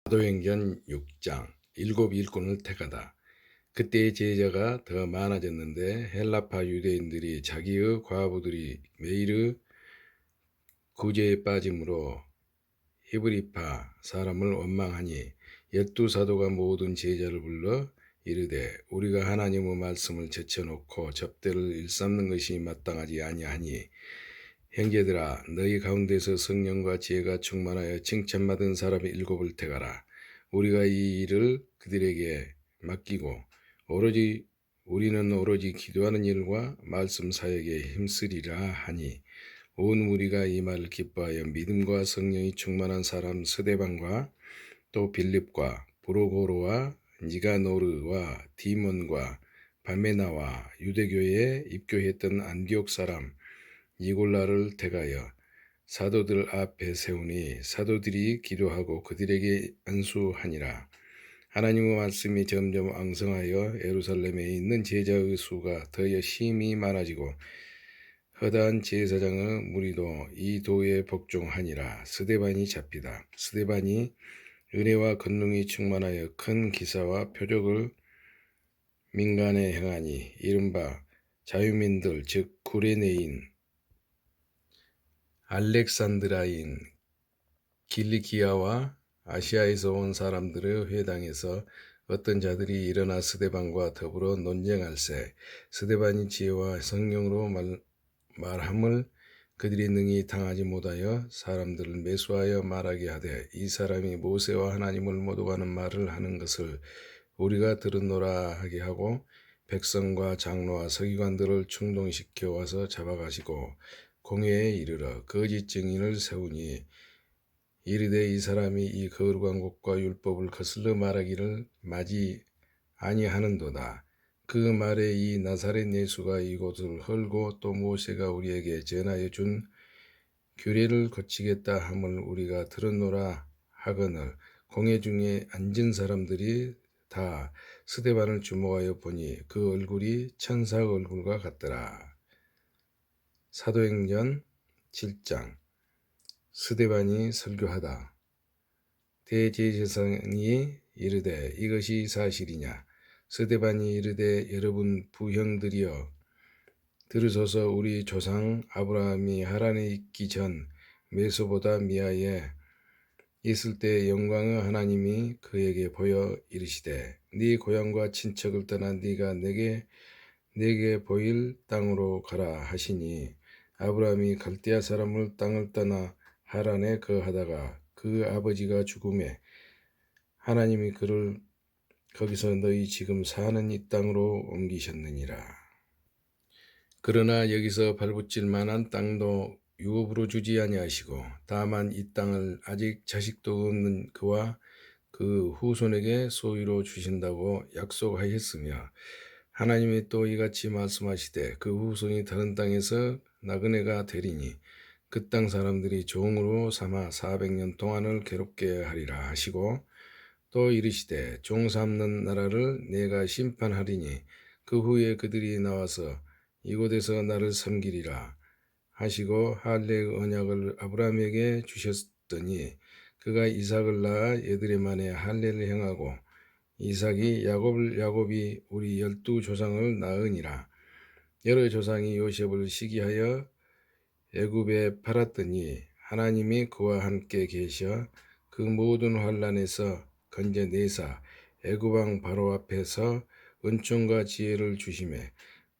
사도행전 6장 일곱 일꾼을 택하다. 그때의 제자가 더 많아졌는데 헬라파 유대인들이 자기의 과부들이 매일의 구제에 빠짐으로 히브리파 사람을 원망하니 12사도가 모든 제자를 불러 이르되 우리가 하나님의 말씀을 제쳐놓고 접대를 일삼는 것이 마땅하지 아니하니 형제들아 너희 가운데서 성령과 지혜가 충만하여 칭찬받은 사람 일곱을 택하라. 우리가 이 일을 그들에게 맡기고 우리는 오로지 기도하는 일과 말씀 사역에 힘쓰리라 하니 온 무리가 이 말을 기뻐하여 믿음과 성령이 충만한 사람 스데반과 또 빌립과 브로고로와 니가노르와 디몬과 바메나와 유대교에 입교했던 안디옥 사람 니골라를 택하여 사도들 앞에 세우니 사도들이 기도하고 그들에게 안수하니라. 하나님의 말씀이 점점 왕성하여 예루살렘에 있는 제자의 수가 더 열심히 많아지고 허다한 제사장의 무리도 이 도에 복종하니라. 스데반이 잡히다. 스데반이 은혜와 권능이 충만하여 큰 기사와 표적을 민간에 행하니 이른바 자유민들 즉 구레네인 알렉산드라인 길리기아와 아시아에서 온 사람들의 회당에서 어떤 자들이 일어나 스데반과 더불어 논쟁할세 스데반이 지혜와 성령으로 말함을 그들이 능히 당하지 못하여 사람들을 매수하여 말하게 하되 이 사람이 모세와 하나님을 모독하는 말을 하는 것을 우리가 들었노라 하게 하고 백성과 장로와 서기관들을 충동시켜 와서 잡아가시고 공회에 이르러 거짓 증인을 세우니 이르되 이 사람이 이 거룩한 곳과 율법을 거슬러 말하기를 마지 아니하는도다. 그 말에 이 나사렛 예수가 이곳을 헐고 또 모세가 우리에게 전하여 준 규례를 고치겠다 함을 우리가 들었노라 하거늘 공회 중에 앉은 사람들이 다 스데반을 주목하여 보니 그 얼굴이 천사 얼굴과 같더라. 사도행전 7장 스데반이 설교하다. 대제사장이 이르되 이것이 사실이냐. 스데반이 이르되 여러분 부형들이여 들으소서. 우리 조상 아브라함이 하란에 있기 전 메소보다미아에 있을 때 영광의 하나님이 그에게 보여 이르시되 네 고향과 친척을 떠나 네가 내게 보일 땅으로 가라 하시니 아브라함이 갈대아 사람을 땅을 떠나 하란에 거하다가 그 아버지가 죽음에 하나님이 그를 거기서 너희 지금 사는 이 땅으로 옮기셨느니라. 그러나 여기서 발붙일 만한 땅도 유업으로 주지 아니하시고 다만 이 땅을 아직 자식도 없는 그와 그 후손에게 소유로 주신다고 약속하였으며 하나님이 또 이같이 말씀하시되 그 후손이 다른 땅에서 나그네가 되리니 그 땅 사람들이 종으로 삼아 400년 동안을 괴롭게 하리라 하시고 또 이르시되 종 삼는 나라를 내가 심판하리니 그 후에 그들이 나와서 이곳에서 나를 섬기리라 하시고 할례의 언약을 아브라함에게 주셨더니 그가 이삭을 낳아 여드레 만에 할례를 행하고 이삭이 야곱이 우리 12조상을 낳으니라. 여러 조상이 요셉을 시기하여 애굽에 팔았더니 하나님이 그와 함께 계셔 그 모든 환난에서 건져내사 애굽 왕 바로 앞에서 은총과 지혜를 주심에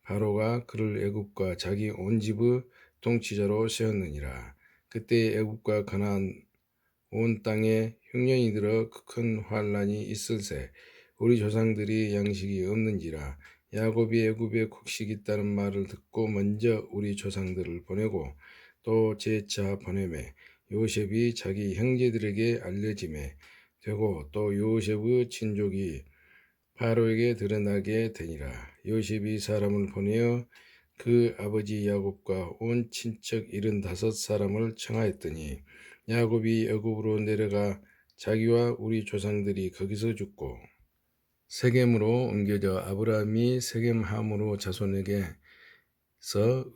바로가 그를 애굽과 자기 온 집의 통치자로 세웠느니라. 그때 애굽과 가나안 온 땅에 흉년이 들어 큰 환난이 있을세 우리 조상들이 양식이 없는지라. 야곱이 애굽에 곡식이 있다는 말을 듣고 먼저 우리 조상들을 보내고 또 재차 보내매 요셉이 자기 형제들에게 알려짐에 되고 또 요셉의 친족이 바로에게 드러나게 되니라. 요셉이 사람을 보내어 그 아버지 야곱과 온 친척 75사람을 청하였더니 야곱이 애굽으로 내려가 자기와 우리 조상들이 거기서 죽고 세겜으로 옮겨져 아브라함이 세겜 함으로 자손에게서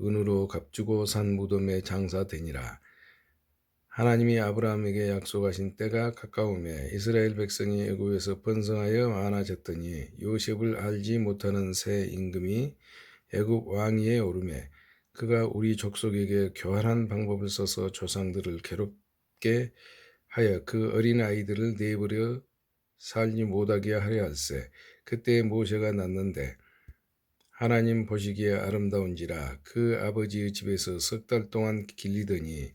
은으로 값주고 산 무덤에 장사되니라. 하나님이 아브라함에게 약속하신 때가 가까우매 이스라엘 백성이 애굽에서 번성하여 많아졌더니 요셉을 알지 못하는 새 임금이 애굽 왕위에 오르매 그가 우리 족속에게 교활한 방법을 써서 조상들을 괴롭게 하여 그 어린 아이들을 내버려 살지 못하게 하려 할세. 그때 모세가 낳는데 하나님 보시기에 아름다운지라 그 아버지의 집에서 석 달 동안 길리더니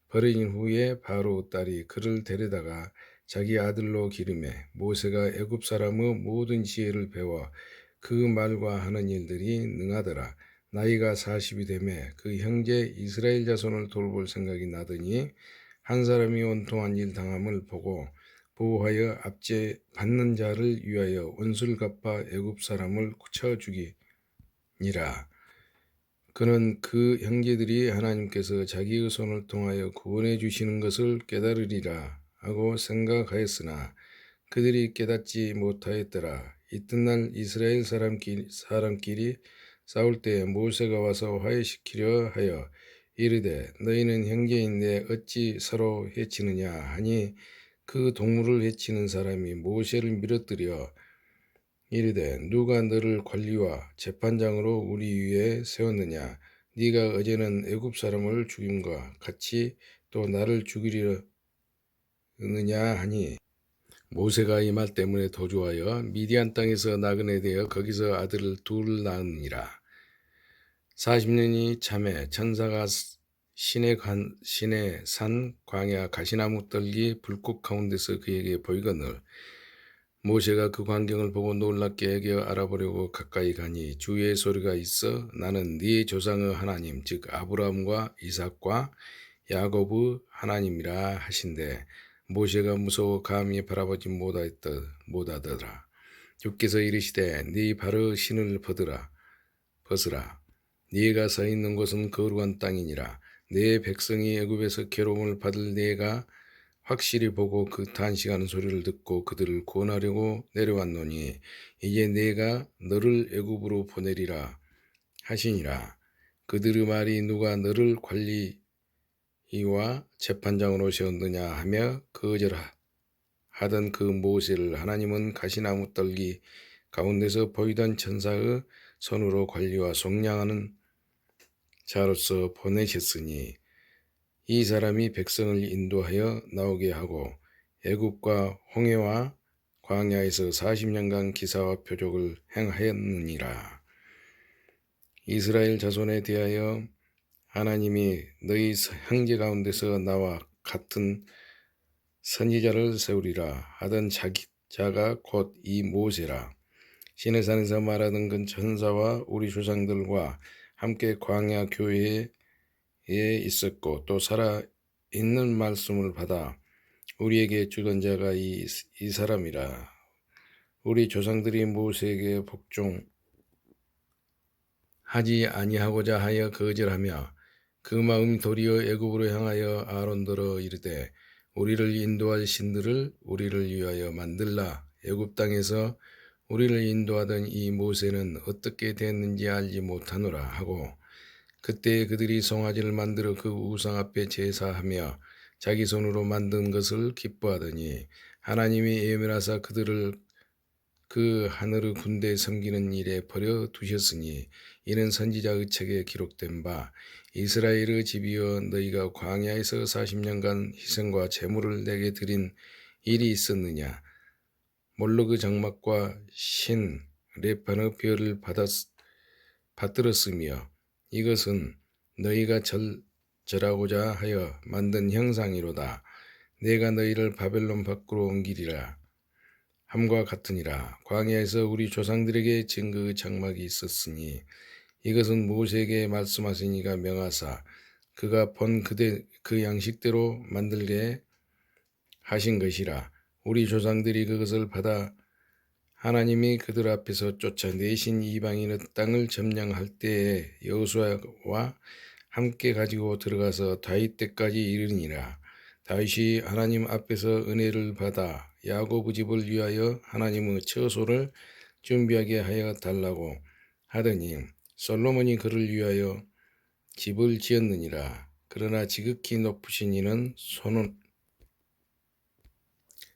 버린 후에 바로 딸이 그를 데려다가 자기 아들로 기르매 모세가 애굽 사람의 모든 지혜를 배워 그 말과 하는 일들이 능하더라. 나이가 40이 되매 그 형제 이스라엘 자손을 돌볼 생각이 나더니 한 사람이 원통한 일 당함을 보고 보호하여 압제 받는 자를 위하여 원수를 갚아 애굽 사람을 쳐 죽이니라. 그는 그 형제들이 하나님께서 자기의 손을 통하여 구원해 주시는 것을 깨달으리라 하고 생각하였으나 그들이 깨닫지 못하였더라. 이튿날 이스라엘 사람끼리 싸울 때 모세가 와서 화해시키려 하여 이르되 너희는 형제인데 어찌 서로 해치느냐 하니 그 동물을 해치는 사람이 모세를 밀어뜨려 이르되 누가 너를 관리와 재판장으로 우리 위에 세웠느냐 네가 어제는 애굽 사람을 죽임과 같이 또 나를 죽이려느냐 하니 모세가 이 말 때문에 도주하여 미디안 땅에서 나그네 되어 거기서 아들을 둘 낳으니라. 40년이 참에 천사가 신의 산 광야 가시나무 떨기 불꽃 가운데서 그에게 보이거늘 모세가 그 광경을 보고 놀랍게 여겨 알아보려고 가까이 가니 주의 소리가 있어 나는 네 조상의 하나님 즉 아브라함과 이삭과 야곱의 하나님이라 하신대 모세가 무서워 감히 바라보지 못하더라. 주께서 이르시되 네 발의 신을 벗으라. 네가 서 있는 곳은 거룩한 땅이니라. 네 백성이 애굽에서 괴로움을 받을 네가 확실히 보고 그 탄식하는 소리를 듣고 그들을 구원하려고 내려왔노니 이제 내가 너를 애굽으로 보내리라 하시니라. 그들의 말이 누가 너를 관리와 재판장으로 세웠느냐 하며 거절하던 그 모세를 하나님은 가시나무 떨기 가운데서 보이던 천사의 손으로 관리와 속량하는 자로서 보내셨으니 이 사람이 백성을 인도하여 나오게 하고 애굽과 홍해와 광야에서 40년간 기사와 표적을 행하였느니라. 이스라엘 자손에 대하여 하나님이 너희 형제 가운데서 나와 같은 선지자를 세우리라 하던 자가 곧 이 모세라. 시내산에서 말하던 그 천사와 우리 조상들과 함께 광야 교회에 있었고 또 살아있는 말씀을 받아 우리에게 주던 자가 이 사람이라. 우리 조상들이 모세에게 복종하지 아니하고자 하여 거절하며 그 마음이 도리어 애굽으로 향하여 아론더러 이르되 우리를 인도할 신들을 우리를 위하여 만들라. 애굽 땅에서 우리를 인도하던 이 모세는 어떻게 됐는지 알지 못하노라 하고 그때 그들이 송아지를 만들어 그 우상 앞에 제사하며 자기 손으로 만든 것을 기뻐하더니 하나님이 예멸하사 그들을 그 하늘의 군대에 섬기는 일에 버려 두셨으니 이는 선지자의 책에 기록된 바 이스라엘의 집이여 너희가 광야에서 40년간 희생과 제물을 내게 드린 일이 있었느냐 몰록의 장막과 신 레판의 별을 받들었으며 이것은 너희가 절하고자 하여 만든 형상이로다. 내가 너희를 바벨론 밖으로 옮기리라 함과 같으니라. 광야에서 우리 조상들에게 증거의 장막이 있었으니 이것은 모세에게 말씀하시니가 명하사 그가 본 그 양식대로 만들게 하신 것이라. 우리 조상들이 그것을 받아 하나님이 그들 앞에서 쫓아내신 이방인의 땅을 점령할 때에 여호수아와 함께 가지고 들어가서 다윗 때까지 이르니라. 다윗이 하나님 앞에서 은혜를 받아 야곱의 집을 위하여 하나님의 처소를 준비하게 하여 달라고 하더니 솔로몬이 그를 위하여 집을 지었느니라. 그러나 지극히 높으신 이는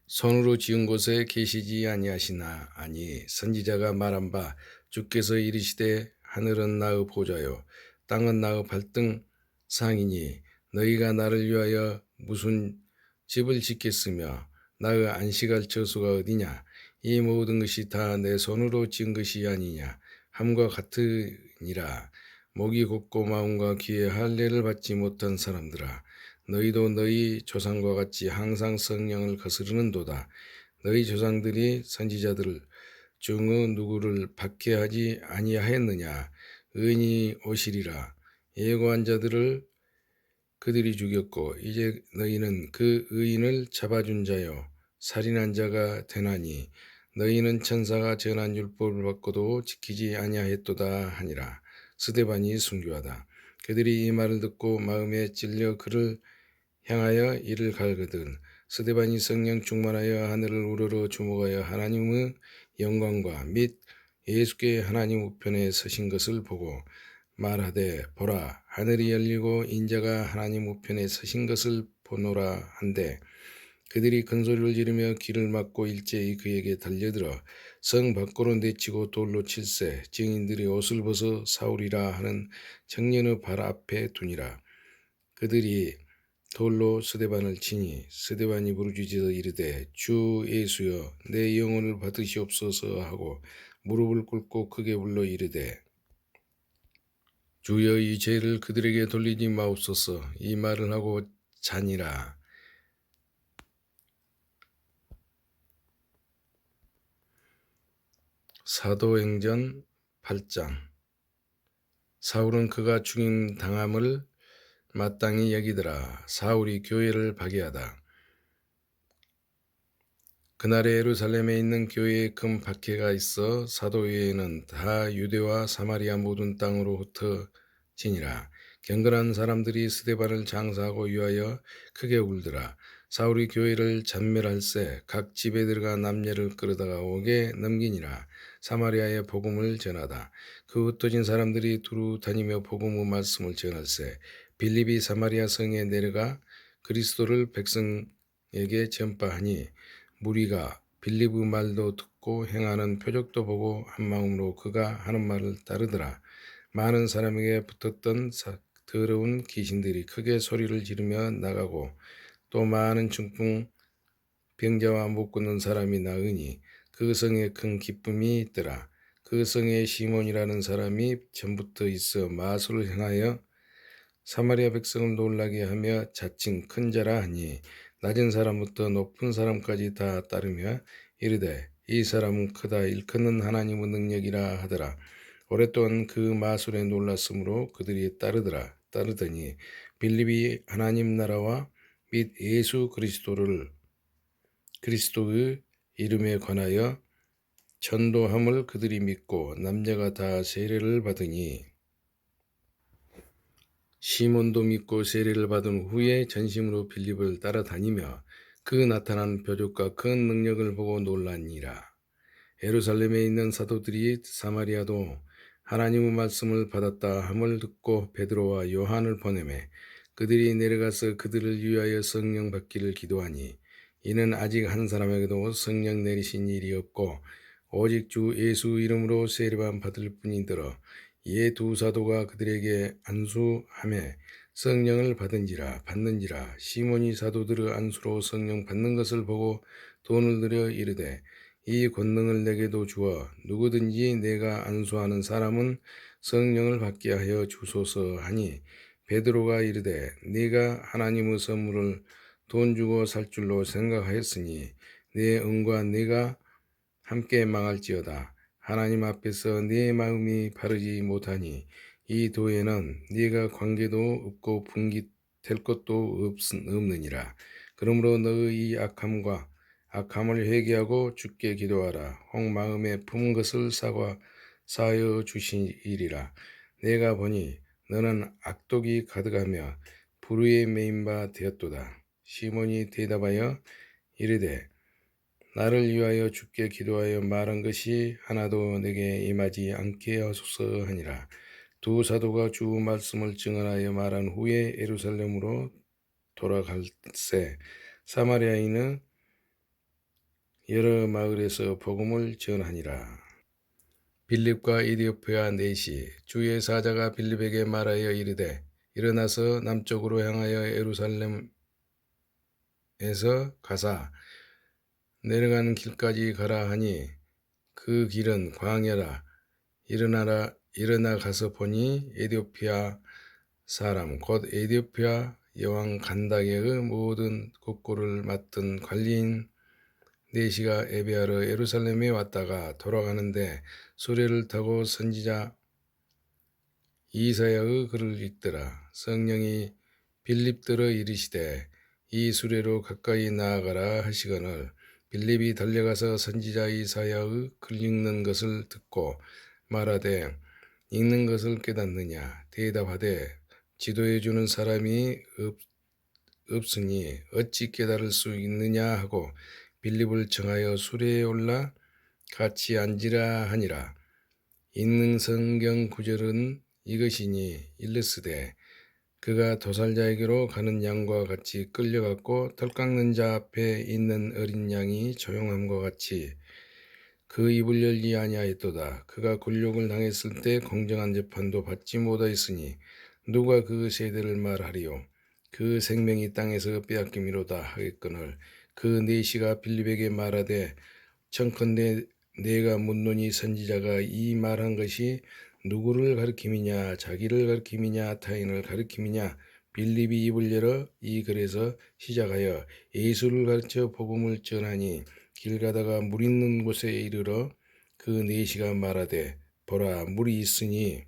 손으로 지은 곳에 계시지 아니하시나. 아니 선지자가 말한 바 주께서 이르시되 하늘은 나의 보좌요 땅은 나의 발등상이니 너희가 나를 위하여 무슨 집을 짓겠으며 나의 안식할 처소가 어디냐. 이 모든 것이 다 내 손으로 지은 것이 아니냐 함과 같으니라. 목이 곧고 마음과 귀에 할례를 받지 못한 사람들아, 너희도 너희 조상과 같이 항상 성령을 거스르는도다. 너희 조상들이 선지자들 중의 누구를 박해하지 아니하였느냐. 의인이 오시리라. 예고한 자들을 그들이 죽였고 이제 너희는 그 의인을 잡아준 자요 살인한 자가 되나니 너희는 천사가 전한 율법을 받고도 지키지 아니하였도다 하니라. 스데반이 순교하다. 그들이 이 말을 듣고 마음에 찔려 그를 향하여 이를 갈거든. 스데반이 성령 충만하여 하늘을 우러러 주목하여 하나님의 영광과 및 예수께 하나님 우편에 서신 것을 보고 말하되 보라 하늘이 열리고 인자가 하나님 우편에 서신 것을 보노라 한데 그들이 큰 소리를 지르며 귀를 막고 일제히 그에게 달려들어 성 밖으로 내치고 돌로 칠세 증인들이 옷을 벗어 사울이라 하는 청년의 발 앞에 두니라. 그들이 돌로 스데반을 치니 스데반이 부르짖어 이르되 주 예수여 내 영혼을 받으시옵소서 하고 무릎을 꿇고 크게 불러 이르되 주여 이 죄를 그들에게 돌리지 마옵소서. 이 말을 하고 자니라. 사도행전 8장. 사울은 그가 죽임 당함을 마땅히 여기더라. 사울이 교회를 파괴하다. 그날에 예루살렘에 있는 교회에 큰 박해가 있어 사도회에는 다 유대와 사마리아 모든 땅으로 흩어지니라. 경건한 사람들이 스데반을 장사하고 위하여 크게 울더라. 사울이 교회를 잔멸할세 각 집에 들어가 남녀를 끌어다가 옥에 넘기니라. 사마리아의 복음을 전하다. 그 흩어진 사람들이 두루 다니며 복음의 말씀을 전할세 빌립이 사마리아 성에 내려가 그리스도를 백성에게 전파하니 무리가 빌립의 말도 듣고 행하는 표적도 보고 한마음으로 그가 하는 말을 따르더라. 많은 사람에게 붙었던 더러운 귀신들이 크게 소리를 지르며 나가고 또 많은 중풍 병자와 못 걷는 사람이 나으니 그 성에 큰 기쁨이 있더라. 그 성에 시몬이라는 사람이 전부터 있어 마술을 행하여 사마리아 백성을 놀라게 하며 자칭 큰 자라 하니 낮은 사람부터 높은 사람까지 다 따르며 이르되 이 사람은 크다 일컫는 하나님의 능력이라 하더라. 오랫동안 그 마술에 놀랐으므로 그들이 따르더니 빌립이 하나님 나라와 및 예수 그리스도의 이름에 관하여 전도함을 그들이 믿고 남자가 다 세례를 받으니 시몬도 믿고 세례를 받은 후에 전심으로 빌립을 따라다니며 그 나타난 표적과 큰 능력을 보고 놀라니라. 예루살렘에 있는 사도들이 사마리아도 하나님의 말씀을 받았다 함을 듣고 베드로와 요한을 보내매 그들이 내려가서 그들을 위하여 성령 받기를 기도하니 이는 아직 한 사람에게도 성령 내리신 일이 없고 오직 주 예수 이름으로 세례만 받을 뿐이더러 이에 두 사도가 그들에게 안수하며 성령을 받는지라 시몬이 사도들의 안수로 성령 받는 것을 보고 돈을 들여 이르되 이 권능을 내게도 주어 누구든지 내가 안수하는 사람은 성령을 받게 하여 주소서 하니 베드로가 이르되 네가 하나님의 선물을 돈 주고 살 줄로 생각하였으니 네 은과 네가 함께 망할지어다. 하나님 앞에서 네 마음이 바르지 못하니 이 도에는 네가 관계도 없고 분깃될 것도 없느니라. 그러므로 너의 이 악함을 회개하고 주께 기도하라. 혹 마음에 품은 것을 사하여 주시리라. 내가 보니 너는 악독이 가득하며 불의에 매인 바 되었도다. 시몬이 대답하여 이르되 나를 위하여 주께 기도하여 말한 것이 하나도 내게 임하지 않게 하소서 하니라. 두 사도가 주 말씀을 증언하여 말한 후에 예루살렘으로 돌아갈새 사마리아인은 여러 마을에서 복음을 전하니라. 빌립과 이디오피아 넷이 주의 사자가 빌립에게 말하여 이르되 일어나서 남쪽으로 향하여 예루살렘에서 가사 내려가는 길까지 가라 하니 그 길은 광야라. 일어나 가서 보니 에디오피아 사람 곧 에디오피아 여왕 간다게의 모든 국고를 맡은 관리인 네시가 예배하러 예루살렘에 왔다가 돌아가는데 수레를 타고 선지자 이사야의 글을 읽더라. 성령이 빌립들어 이르시되 이 수레로 가까이 나아가라 하시거늘 빌립이 달려가서 선지자 이사야의 글 읽는 것을 듣고 말하되 읽는 것을 깨닫느냐 대답하되 지도해 주는 사람이 없으니 어찌 깨달을 수 있느냐 하고 빌립을 청하여 수레에 올라 같이 앉으라 하니라. 읽는 성경 구절은 이것이니 일렀으되 그가 도살자에게로 가는 양과 같이 끌려갔고 털 깎는 자 앞에 있는 어린 양이 조용함과 같이 그 입을 열지 아니하였도다. 그가 굴욕을 당했을 때 공정한 재판도 받지 못하였으니 누가 그 세대를 말하리요. 그 생명이 땅에서 빼앗김이로다 하겠거늘 그 네시가 빌립에게 말하되 청컨대 내가 묻노니 선지자가 이 말한 것이 누구를 가리킴이냐 자기를 가리킴이냐 타인을 가리킴이냐 빌립이 입을 열어 이 글에서 시작하여 예수를 가르쳐 복음을 전하니 길 가다가 물 있는 곳에 이르러 그 네시가 말하되 보라 물이 있으니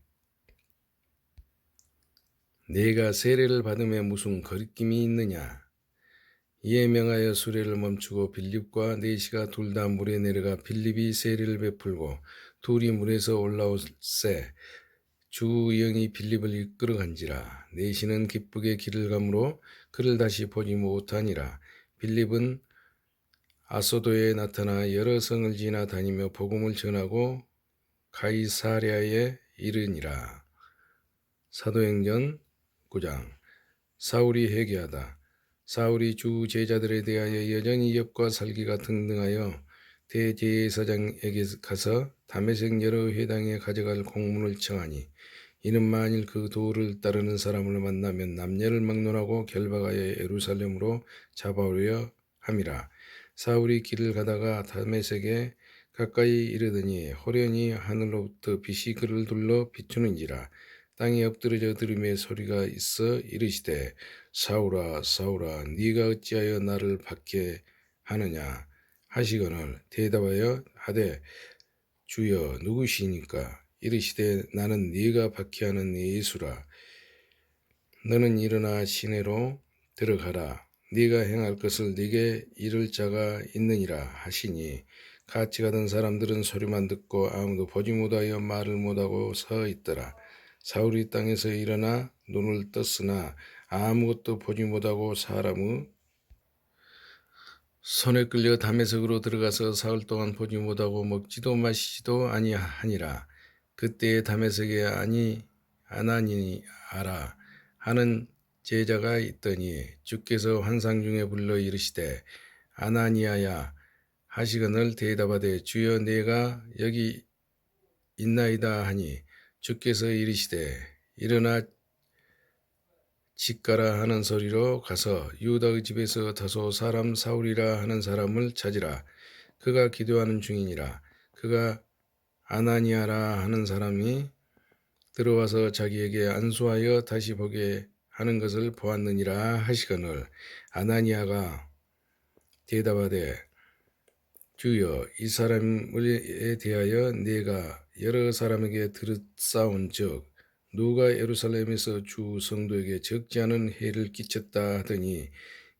내가 세례를 받음에 무슨 거리낌이 있느냐. 이에 명하여 수레를 멈추고 빌립과 네시가 둘 다 물에 내려가 빌립이 세례를 베풀고 둘이 물에서 올라올새 주 영이 빌립을 이끌어 간지라. 네시는 기쁘게 길을 가므로 그를 다시 보지 못하니라. 빌립은 아소도에 나타나 여러 성을 지나 다니며 복음을 전하고 가이사랴에 이르니라. 사도행전 9장. 사울이 회개하다. 사울이 주 제자들에 대하여 여전히 엽과 살기가 등등하여 대제사장에게 가서 다메섹 여러 회당에 가져갈 공문을 청하니 이는 만일 그 도를 따르는 사람을 만나면 남녀를 막론하고 결박하여 예루살렘으로 잡아오려 함이라. 사울이 길을 가다가 다메섹에 가까이 이르더니 호련히 하늘로부터 빛이 그를 둘러 비추는지라. 땅에 엎드러져 들음의 소리가 있어 이르시되 사울아 사울아 네가 어찌하여 나를 박해하느냐 하시거늘 대답하여 하되 주여 누구시니까 이르시되 나는 네가 박해하는 예수라. 너는 일어나 시내로 들어가라. 네가 행할 것을 네게 이를 자가 있느니라 하시니 같이 가던 사람들은 소리만 듣고 아무도 보지 못하여 말을 못하고 서 있더라. 사울이 땅에서 일어나 눈을 떴으나 아무것도 보지 못하고 사람의 손에 끌려 다메섹으로 들어가서 사흘 동안 보지 못하고 먹지도 마시지도 아니하니라. 그때에 다메섹에 아나니아라 하는 제자가 있더니 주께서 환상 중에 불러 이르시되 아나니아야 하시거늘 대답하되 주여 내가 여기 있나이다 하니 주께서 이르시되 일어나 집 가라 하는 소리로 가서 유다의 집에서 다소 사람 사울이라 하는 사람을 찾으라. 그가 기도하는 중이니라. 그가 아나니아라 하는 사람이 들어와서 자기에게 안수하여 다시 보게 하는 것을 보았느니라 하시거늘 아나니아가 대답하되 주여 이 사람에 대하여 내가 여러 사람에게 들었사온즉 누가 예루살렘에서 주 성도에게 적지 않은 해를 끼쳤다 하더니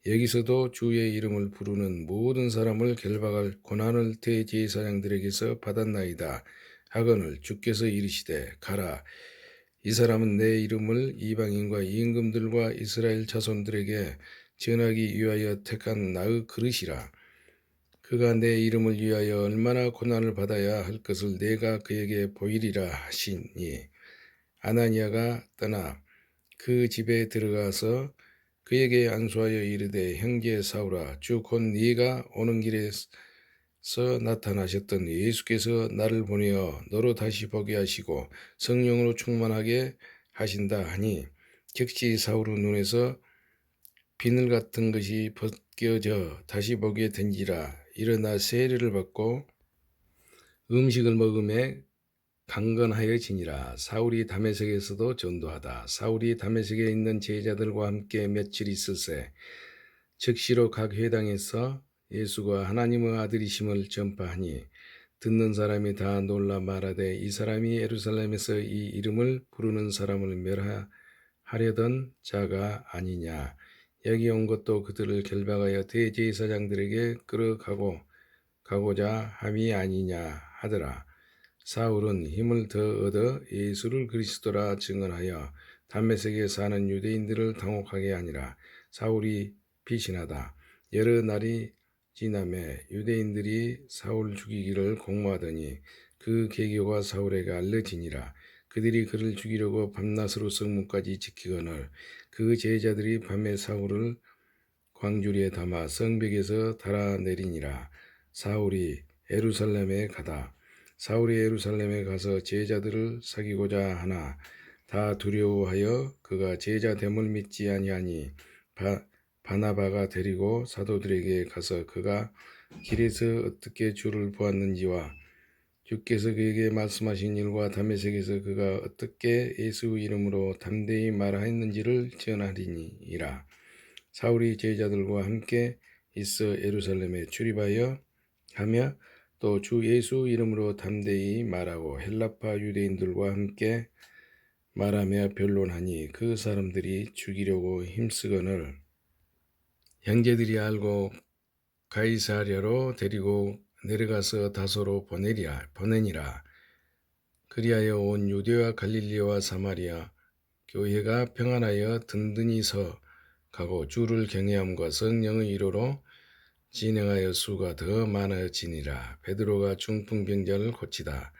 여기서도 주의 이름을 부르는 모든 사람을 결박할 고난을 대제사장들에게서 받았나이다 하거늘 주께서 이르시되 가라. 이 사람은 내 이름을 이방인과 임금들과 이스라엘 자손들에게 전하기 위하여 택한 나의 그릇이라. 그가 내 이름을 위하여 얼마나 고난을 받아야 할 것을 내가 그에게 보이리라 하시니 아나니아가 떠나 그 집에 들어가서 그에게 안수하여 이르되 형제 사울아 주 곧 네가 오는 길에서 나타나셨던 예수께서 나를 보내어 너로 다시 보게 하시고 성령으로 충만하게 하신다 하니 즉시 사울의 눈에서 비늘 같은 것이 벗겨져 다시 보게 된지라. 일어나 세례를 받고 음식을 먹음에 강건하여지니라. 사울이 다메섹에서도 전도하다. 사울이 다메섹에 있는 제자들과 함께 며칠 있을새 즉시로 각 회당에서 예수가 하나님의 아들이심을 전파하니 듣는 사람이 다 놀라 말하되 이 사람이 예루살렘에서 이 이름을 부르는 사람을 멸하려던 자가 아니냐. 여기 온 것도 그들을 결박하여 대제사장들에게 끌어가고자 함이 아니냐 하더라. 사울은 힘을 더 얻어 예수를 그리스도라 증언하여 담메섹에 사는 유대인들을 당혹하게 하니라. 사울이 피신하다. 여러 날이 지남에 유대인들이 사울 죽이기를 공모하더니 그 계교가 사울에게 알려지니라. 그들이 그를 죽이려고 밤낮으로 성문까지 지키거늘 그 제자들이 밤에 사울을 광주리에 담아 성벽에서 달아내리니라. 사울이 예루살렘에 가다. 사울이 예루살렘에 가서 제자들을 사귀고자 하나 다 두려워하여 그가 제자됨을 믿지 아니하니 바나바가 데리고 사도들에게 가서 그가 길에서 어떻게 주를 보았는지와 주께서 그에게 말씀하신 일과 다메섹에서 그가 어떻게 예수 이름으로 담대히 말하였는지를 전하리니라. 사울이 제자들과 함께 있어 예루살렘에 출입하여 하며 또 주 예수 이름으로 담대히 말하고 헬라파 유대인들과 함께 말하며 변론하니 그 사람들이 죽이려고 힘쓰거늘 형제들이 알고 가이사랴로 데리고 내려가서 다소로 보내니라. 그리하여 온 유대와 갈릴리와 사마리아 교회가 평안하여 든든히 가고 주를 경외함과 성령의 이로로 진행하여 수가 더 많아지니라. 베드로가 중풍병자를 고치다.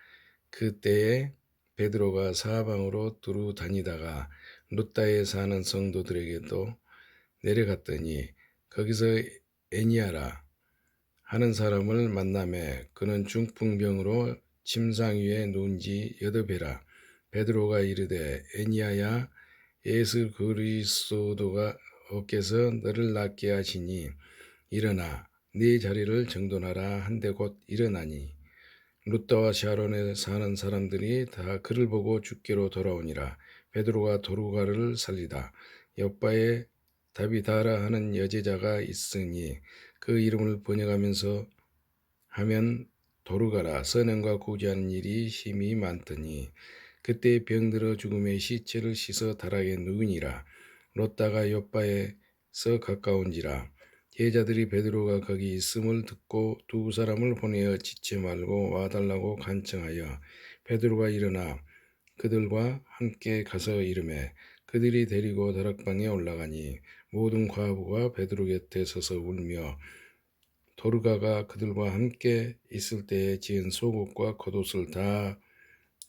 그때에 베드로가 사방으로 두루 다니다가 루다에 사는 성도들에게도 내려갔더니 거기서 에니아라 하는 사람을 만나매 그는 중풍병으로 침상 위에 누운 지 8배라. 베드로가 이르되 에니아야 예수 그리스도께서 너를 낫게 하시니 일어나 네 자리를 정돈하라 한데 곧 일어나니 루다와 샤론에 사는 사람들이 다 그를 보고 주께로 돌아오니라. 베드로가 도루가를 살리다. 옆바에 다비다라 하는 여제자가 있으니 그 이름을 번역하면서 하면 도루가라 선행과 구제하는 일이 힘이 많더니 그때 병들어 죽음의 시체를 씻어 다락에 누우니라. 롯다가 옆바에서 가까운지라. 제자들이 베드로가 거기 있음을 듣고 두 사람을 보내어 지체 말고 와달라고 간청하여 베드로가 일어나 그들과 함께 가서 이르매 그들이 데리고 다락방에 올라가니 모든 과부가 베드로 곁에 서서 울며 도르가가 그들과 함께 있을 때에 지은 속옷과 겉옷을 다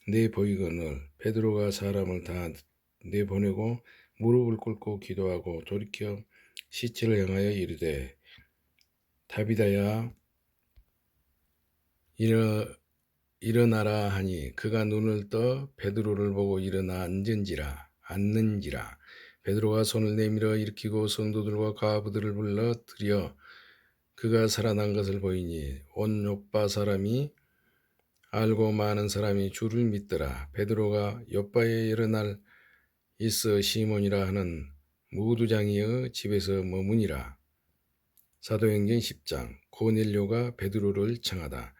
내보이거늘 베드로가 사람을 다 내보내고 무릎을 꿇고 기도하고 돌이켜 시체를 향하여 이르되 다비다야 일어나라 하니 그가 눈을 떠 베드로를 보고 일어나 앉는지라. 베드로가 손을 내밀어 일으키고 성도들과 과부들을 불러 들여 그가 살아난 것을 보이니 온 요빠 사람이 알고 많은 사람이 주를 믿더라. 베드로가 요빠에 여러 날 있어 시몬이라 하는 무두장이의 집에서 머무니라. 사도행전 10장. 고넬료가 베드로를 청하다.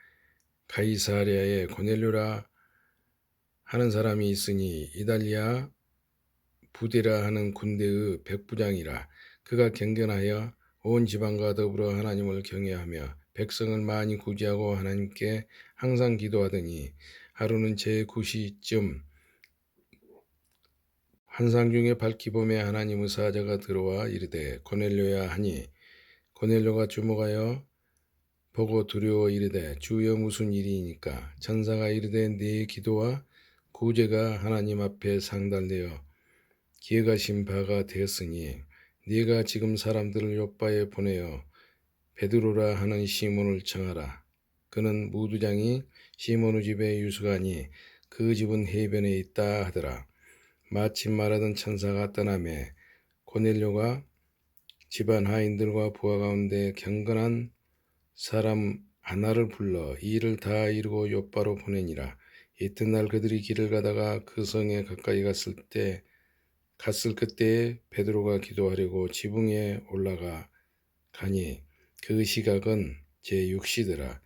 가이사랴에 고넬료라 하는 사람이 있으니 이달리아 부대라 하는 군대의 백부장이라. 그가 경건하여 온 지방과 더불어 하나님을 경외하며 백성을 많이 구제하고 하나님께 항상 기도하더니 하루는 제9시쯤 환상 중에 밝히 보매 하나님의 사자가 들어와 이르되 고넬료야 하니 고넬료가 주목하여 보고 두려워 이르되 주여 무슨 일이니까. 천사가 이르되 네 기도와 구제가 하나님 앞에 상달되어 기획하신 바가 되었으니 네가 지금 사람들을 요바에 보내어 베드로라 하는 시몬을 청하라. 그는 무두장이 시몬의 집에 유숙하니 그 집은 해변에 있다 하더라. 마침 말하던 천사가 떠나매 고넬료가 집안 하인들과 부하 가운데 경건한 사람 하나를 불러 이 일을 다 이루고 요바로 보내니라. 이튿날 그들이 길을 가다가 그 성에 가까이 갔을 그때에 베드로가 기도하려고 지붕에 올라가 가니 그 시각은 제6시더라.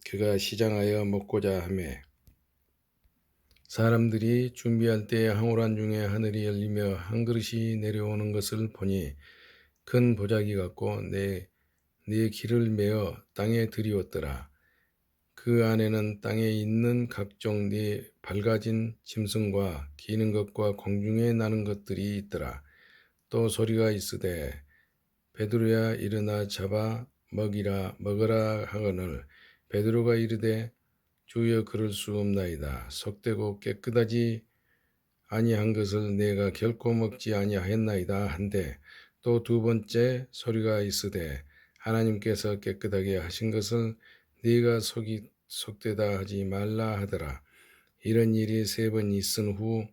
그가 시장하여 먹고자 하매 사람들이 준비할 때에 황홀한 중에 하늘이 열리며 한 그릇이 내려오는 것을 보니 큰 보자기 같고 네 길을 메어 땅에 들이었더라. 그 안에는 땅에 있는 각종 네 밝아진 짐승과 기는 것과 공중에 나는 것들이 있더라. 또 소리가 있으되 베드로야 일어나 잡아 먹으라 하거늘 베드로가 이르되 주여 그럴 수 없나이다. 속되고 깨끗하지 아니한 것을 내가 결코 먹지 아니하였나이다 한데 또 두 번째 소리가 있으되 하나님께서 깨끗하게 하신 것을 네가 속되다 하지 말라 하더라. 이런 일이 3번 있은 후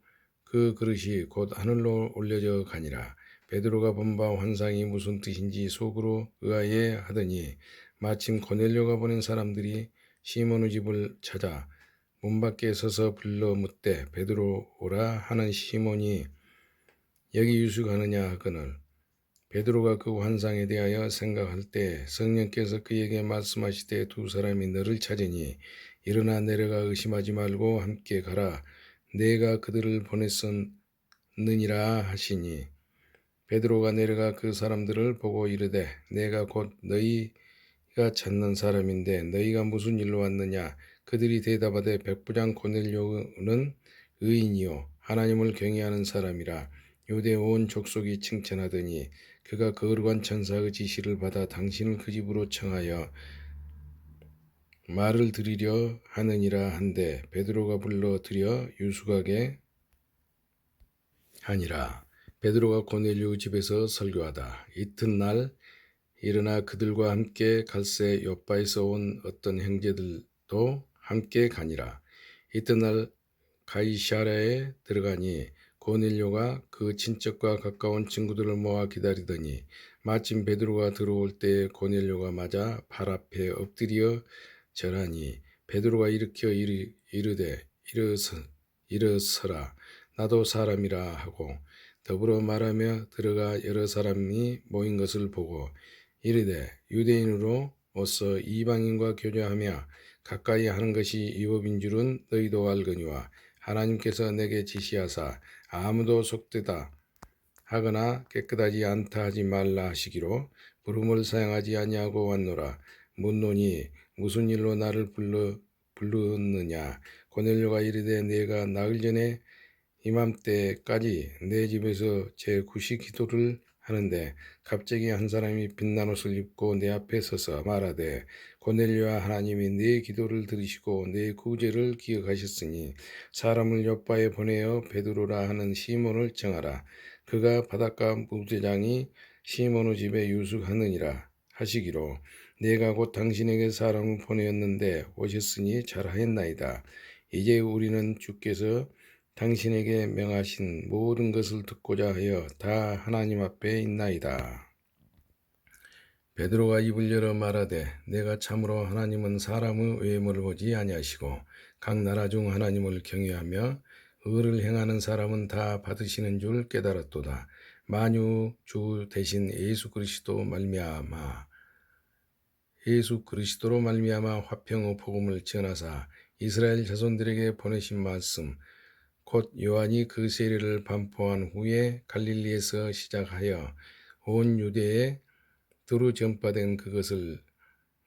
그 그릇이 곧 하늘로 올려져 가니라. 베드로가 본 바 환상이 무슨 뜻인지 속으로 의아해 하더니 마침 고넬료가 보낸 사람들이 시몬의 집을 찾아 문 밖에 서서 불러 묻되 베드로 오라 하는 시몬이 여기 유숙하느냐 하거늘 베드로가 그 환상에 대하여 생각할 때 성령께서 그에게 말씀하시되 두 사람이 너를 찾으니 일어나 내려가 의심하지 말고 함께 가라. 내가 그들을 보냈었느니라 하시니 베드로가 내려가 그 사람들을 보고 이르되 내가 곧 너희가 찾는 사람인데 너희가 무슨 일로 왔느냐. 그들이 대답하되 백부장 고넬료는 의인이요 하나님을 경외하는 사람이라 유대 온 족속이 칭찬하더니 그가 거룩한 천사의 지시를 받아 당신을 그 집으로 청하여 말을 드리려 하느니라 한데 베드로가 불러 드려 유숙하게 하니라. 베드로가 고넬료의 집에서 설교하다 이튿날 일어나 그들과 함께 갈새 요바에서 온 어떤 형제들도 함께 가니라. 이튿날 가이사랴에 들어가니 고넬료가 그 친척과 가까운 친구들을 모아 기다리더니 마침 베드로가 들어올 때 고넬료가 맞아 발 앞에 엎드려 절하니 베드로가 일으켜 이르되 일어서라 나도 사람이라 하고 더불어 말하며 들어가 여러 사람이 모인 것을 보고 이르되 유대인으로 오서 이방인과 교제하며 가까이 하는 것이 율법인 줄은 너희도 알거니와 하나님께서 내게 지시하사 아무도 속되다 하거나 깨끗하지 않다 하지 말라 하시기로 부름을 사용하지 아니하고 왔노라. 묻노니 무슨 일로 나를 불렀느냐. 고넬료가 이르되 내가 나흘 전에 이맘때까지 내 집에서 제9시 기도를 하는데 갑자기 한 사람이 빛난 옷을 입고 내 앞에 서서 말하되 고넬료야 하나님이 내 기도를 들으시고 내 구제를 기억하셨으니 사람을 요바에 보내어 베드로라 하는 시몬을 청하라. 그가 바닷가 무제장이 시몬의 집에 유숙하느니라 하시기로 내가 곧 당신에게 사람을 보내었는데 오셨으니 잘하였나이다. 이제 우리는 주께서 당신에게 명하신 모든 것을 듣고자 하여 다 하나님 앞에 있나이다. 베드로가 입을 열어 말하되 내가 참으로 하나님은 사람의 외모를 보지 아니하시고 각 나라 중 하나님을 경외하며 의를 행하는 사람은 다 받으시는 줄 깨달았도다. 만유 주 대신 예수 그리스도로 말미암아 화평의 복음을 전하사 이스라엘 자손들에게 보내신 말씀 곧 요한이 그 세례를 반포한 후에 갈릴리에서 시작하여 온 유대에 두루 전파된 그것을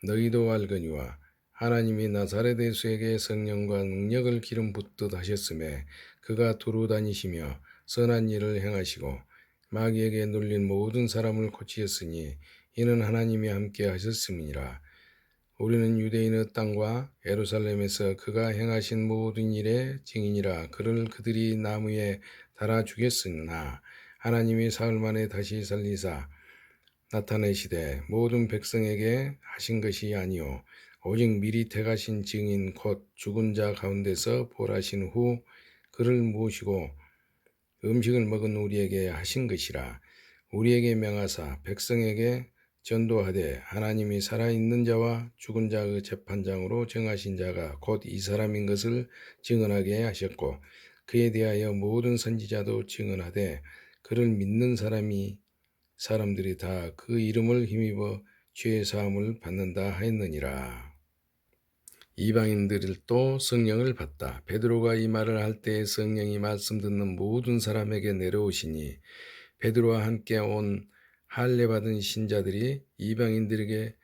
너희도 알거니와 하나님이 나사렛 예수에게 성령과 능력을 기름 붓듯 하셨음에 그가 두루 다니시며 선한 일을 행하시고 마귀에게 눌린 모든 사람을 고치셨으니 이는 하나님이 함께 하셨음이니라. 우리는 유대인의 땅과 예루살렘에서 그가 행하신 모든 일의 증인이라. 그를 그들이 나무에 달아 죽였으나 하나님이 사흘 만에 다시 살리사 나타내시되 모든 백성에게 하신 것이 아니요 오직 미리 택하신 증인 곧 죽은 자 가운데서 부활하신 후 그를 모시고 음식을 먹은 우리에게 하신 것이라. 우리에게 명하사 백성에게 전도하되 하나님이 살아있는 자와 죽은 자의 재판장으로 정하신 자가 곧 이 사람인 것을 증언하게 하셨고 그에 대하여 모든 선지자도 증언하되 그를 믿는 사람들이 다 그 이름을 힘입어 죄 사함을 받는다 하였느니라. 이방인들도 성령을 받다. 베드로가 이 말을 할 때에 성령이 말씀 듣는 모든 사람에게 내려오시니 베드로와 함께 온 할례 받은 신자들이 이방인들에게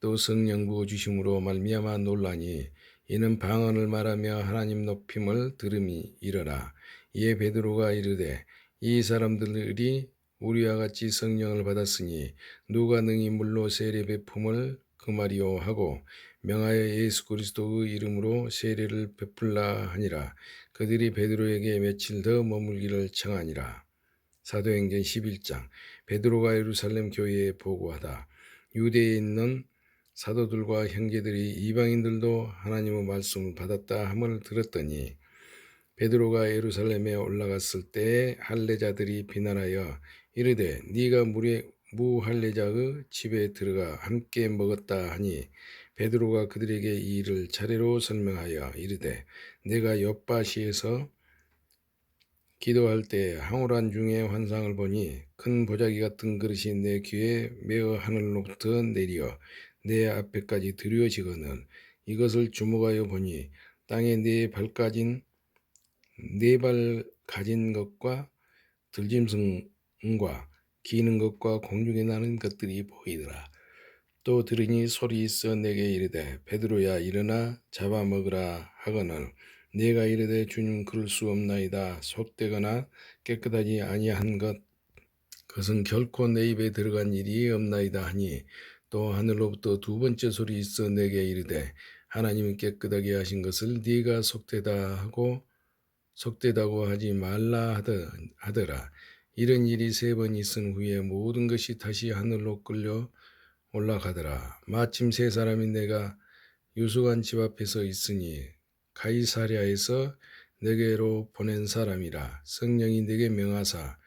또 성령 부어 주심으로 말미암아 놀라니 이는 방언을 말하며 하나님 높임을 들음이 이르라. 이에 베드로가 이르되 이 사람들이 우리와 같이 성령을 받았으니 누가 능히 물로 세례 베품을 금하리요 하고 명하여 예수 그리스도의 이름으로 세례를 베풀라 하니라. 그들이 베드로에게 며칠 더 머물기를 청하니라. 사도행전 11장. 베드로가 예루살렘 교회에 보고하다. 유대에 있는 사도들과 형제들이 이방인들도 하나님의 말씀을 받았다 함을 들었더니 베드로가 예루살렘에 올라갔을 때에 할례자들이 비난하여 이르되 네가 무할례자의 집에 들어가 함께 먹었다 하니 베드로가 그들에게 이 일을 차례로 설명하여 이르되 내가 욥바시에서 기도할 때 황홀한 중에 환상을 보니 큰 보자기 같은 그릇이 내 귀에 메어 하늘로부터 내리어 내 앞에까지 드려지거늘 이것을 주목하여 보니 땅에 네 발 가진 것과 들짐승과 기는 것과 공중에 나는 것들이 보이더라. 또 들으니 소리 있어 내게 이르되 베드로야 일어나 잡아먹으라 하거늘 내가 이르되 주님 그럴 수 없나이다. 속되거나 깨끗하지 아니한 그것은 결코 내 입에 들어간 일이 없나이다 하니 또 하늘로부터 두 번째 소리 있어 내게 이르되 하나님이 깨끗하게 하신 것을 네가 속되다고 하지 말라 하더라. 이런 일이 3번 있은 후에 모든 것이 다시 하늘로 끌려 올라가더라. 마침 3사람이 내가 유수관 집 앞에 서 있으니 가이사랴에서 내게로 보낸 사람이라. 성령이 내게 명하사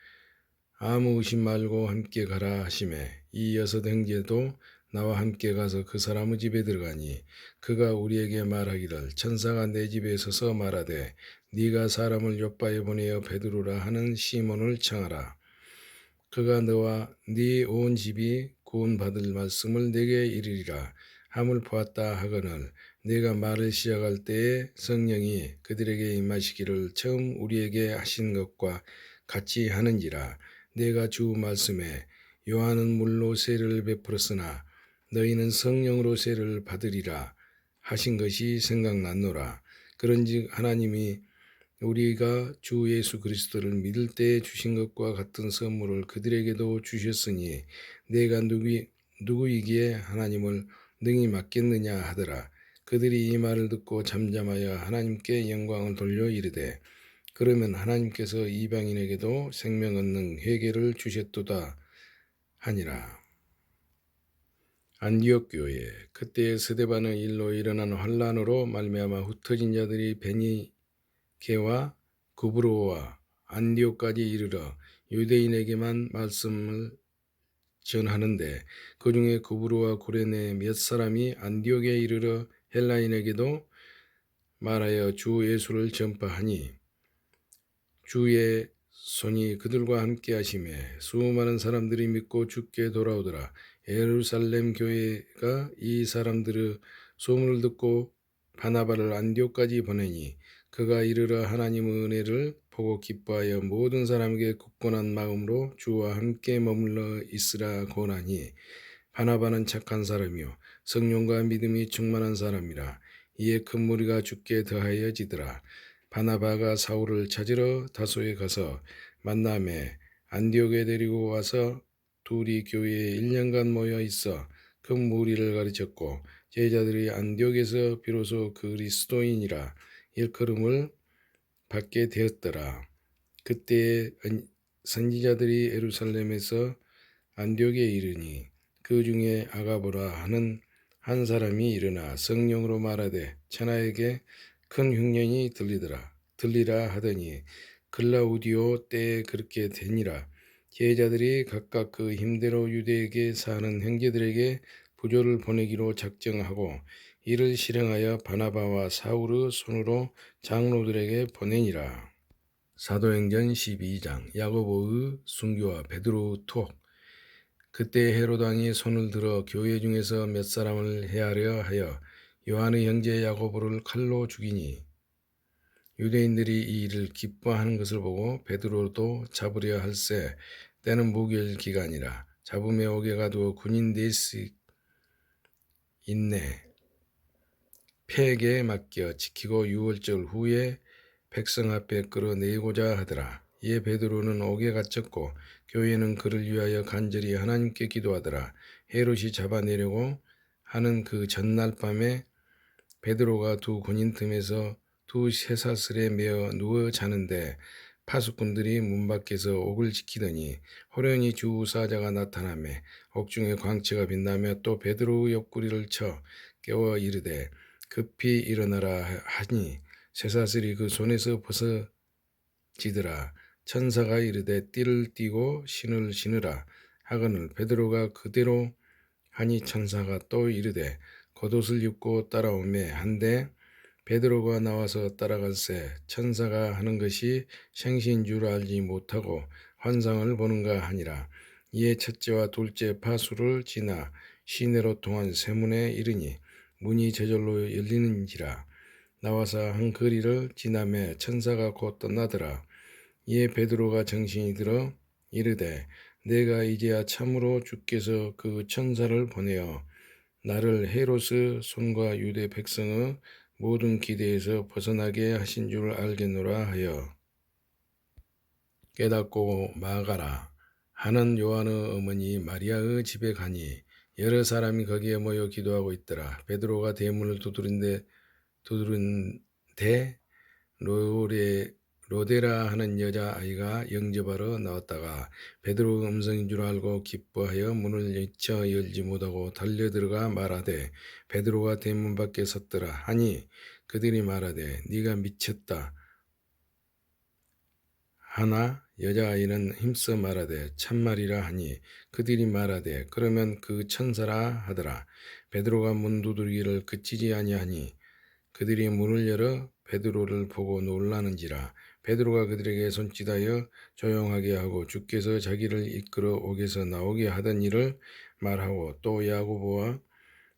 아무 의심 말고 함께 가라 하시매 이 6 형제도 나와 함께 가서 그 사람의 집에 들어가니 그가 우리에게 말하기를 천사가 내 집에 서서 말하되 네가 사람을 욥바에 보내어 베드로라 하는 시몬을 청하라. 그가 너와 네 온 집이 구원받을 말씀을 내게 이르리라 함을 보았다 하거늘 내가 말을 시작할 때에 성령이 그들에게 임하시기를 처음 우리에게 하신 것과 같이 하는지라. 내가 주 말씀에 요한은 물로 세례를 베풀었으나 너희는 성령으로 세례를 받으리라 하신 것이 생각났노라. 그런즉 하나님이 우리가 주 예수 그리스도를 믿을 때에 주신 것과 같은 선물을 그들에게도 주셨으니 내가 누구이기에 하나님을 능히 맡겠느냐 하더라. 그들이 이 말을 듣고 잠잠하여 하나님께 영광을 돌려 이르되 그러면 하나님께서 이방인에게도 생명 얻는 회개를 주셨도다 하니라. 안디옥 교회. 그때에 스데반의 일로 일어난 환란으로 말미암아 흩어진 자들이 베니게와 구브로와 안디옥까지 이르러 유대인에게만 말씀을 전하는데 그 중에 구브로와 구레네 몇 사람이 안디옥에 이르러 헬라인에게도 말하여 주 예수를 전파하니 주의 손이 그들과 함께 하심에 수많은 사람들이 믿고 주께 돌아오더라. 예루살렘 교회가 이 사람들의 소문을 듣고 바나바를 안디옥까지 보내니 그가 이르러 하나님의 은혜를 보고 기뻐하여 모든 사람에게 굳건한 마음으로 주와 함께 머물러 있으라 권하니 바나바는 착한 사람이요 성령과 믿음이 충만한 사람이라. 이에 큰 무리가 주께 더하여지더라. 바나바가 사울을 찾으러 다소에 가서 만남에 안디옥에 데리고 와서 둘이 교회에 1년간 모여 있어 큰 무리를 가르쳤고 제자들이 안디옥에서 비로소 그리스도인이라 일컬음을 받게 되었더라. 그때에 선지자들이 예루살렘에서 안디옥에 이르니 그 중에 아가보라 하는 한 사람이 일어나 성령으로 말하되 천하에게 큰 흉년이 들리라 하더니 글라우디오 때에 그렇게 되니라. 제자들이 각각 그 힘대로 유대에게 사는 형제들에게 부조를 보내기로 작정하고 이를 실행하여 바나바와 사울의 손으로 장로들에게 보내니라. 사도행전 12장 야고보의 순교와 베드로의 투옥. 그때 헤롯 왕이 손을 들어 교회 중에서 몇 사람을 해하려 하여 요한의 형제 야고보를 칼로 죽이니 유대인들이 이 일을 기뻐하는 것을 보고 베드로도 잡으려 할세 때는 무교일 기간이라. 잡음에 오게 가두어 군인 넷씩 있네 폐에게 맡겨 지키고 6월절 후에 백성 앞에 끌어내고자 하더라. 이에 베드로는 옥에 갇혔고 교회는 그를 위하여 간절히 하나님께 기도하더라. 헤롯이 잡아내려고 하는 그 전날 밤에 베드로가 두 군인 틈에서 두 쇠사슬에 매어 누워 자는데 파수꾼들이 문 밖에서 옥을 지키더니 호련히 주 사자가 나타나매 옥중에 광채가 빛나며 또 베드로의 옆구리를 쳐 깨워 이르되 급히 일어나라 하니 쇠사슬이 그 손에서 벗어지더라. 천사가 이르되 띠를 띠고 신을 신으라 하거늘 베드로가 그대로 하니 천사가 또 이르되 겉옷을 입고 따라오매 한데 베드로가 나와서 따라갈새 천사가 하는 것이 생시인 줄 알지 못하고 환상을 보는가 하니라. 이에 첫째와 둘째 파수를 지나 시내로 통한 세문에 이르니 문이 저절로 열리는지라. 나와서 한 거리를 지나매 천사가 곧 떠나더라. 이에 베드로가 정신이 들어 이르되 내가 이제야 참으로 주께서 그 천사를 보내어 나를 헤롯의 손과 유대 백성의 모든 기대에서 벗어나게 하신 줄 알겠노라 하여 깨닫고 마가라 하는 요한의 어머니 마리아의 집에 가니 여러 사람이 거기에 모여 기도하고 있더라. 베드로가 대문을 두드린데 로데라 하는 여자아이가 영접하러 나왔다가 베드로의 음성인 줄 알고 기뻐하여 문을 여쳐 열지 못하고 달려들어가 말하되 베드로가 대문 밖에 섰더라 하니 그들이 말하되 네가 미쳤다 하나 여자아이는 힘써 말하되 참말이라 하니 그들이 말하되 그러면 그 천사라 하더라. 베드로가 문 두드리기를 그치지 아니하니 그들이 문을 열어 베드로를 보고 놀라는지라. 베드로가 그들에게 손짓하여 조용하게 하고 주께서 자기를 이끌어 옥에서 나오게 하던 일을 말하고 또 야고보와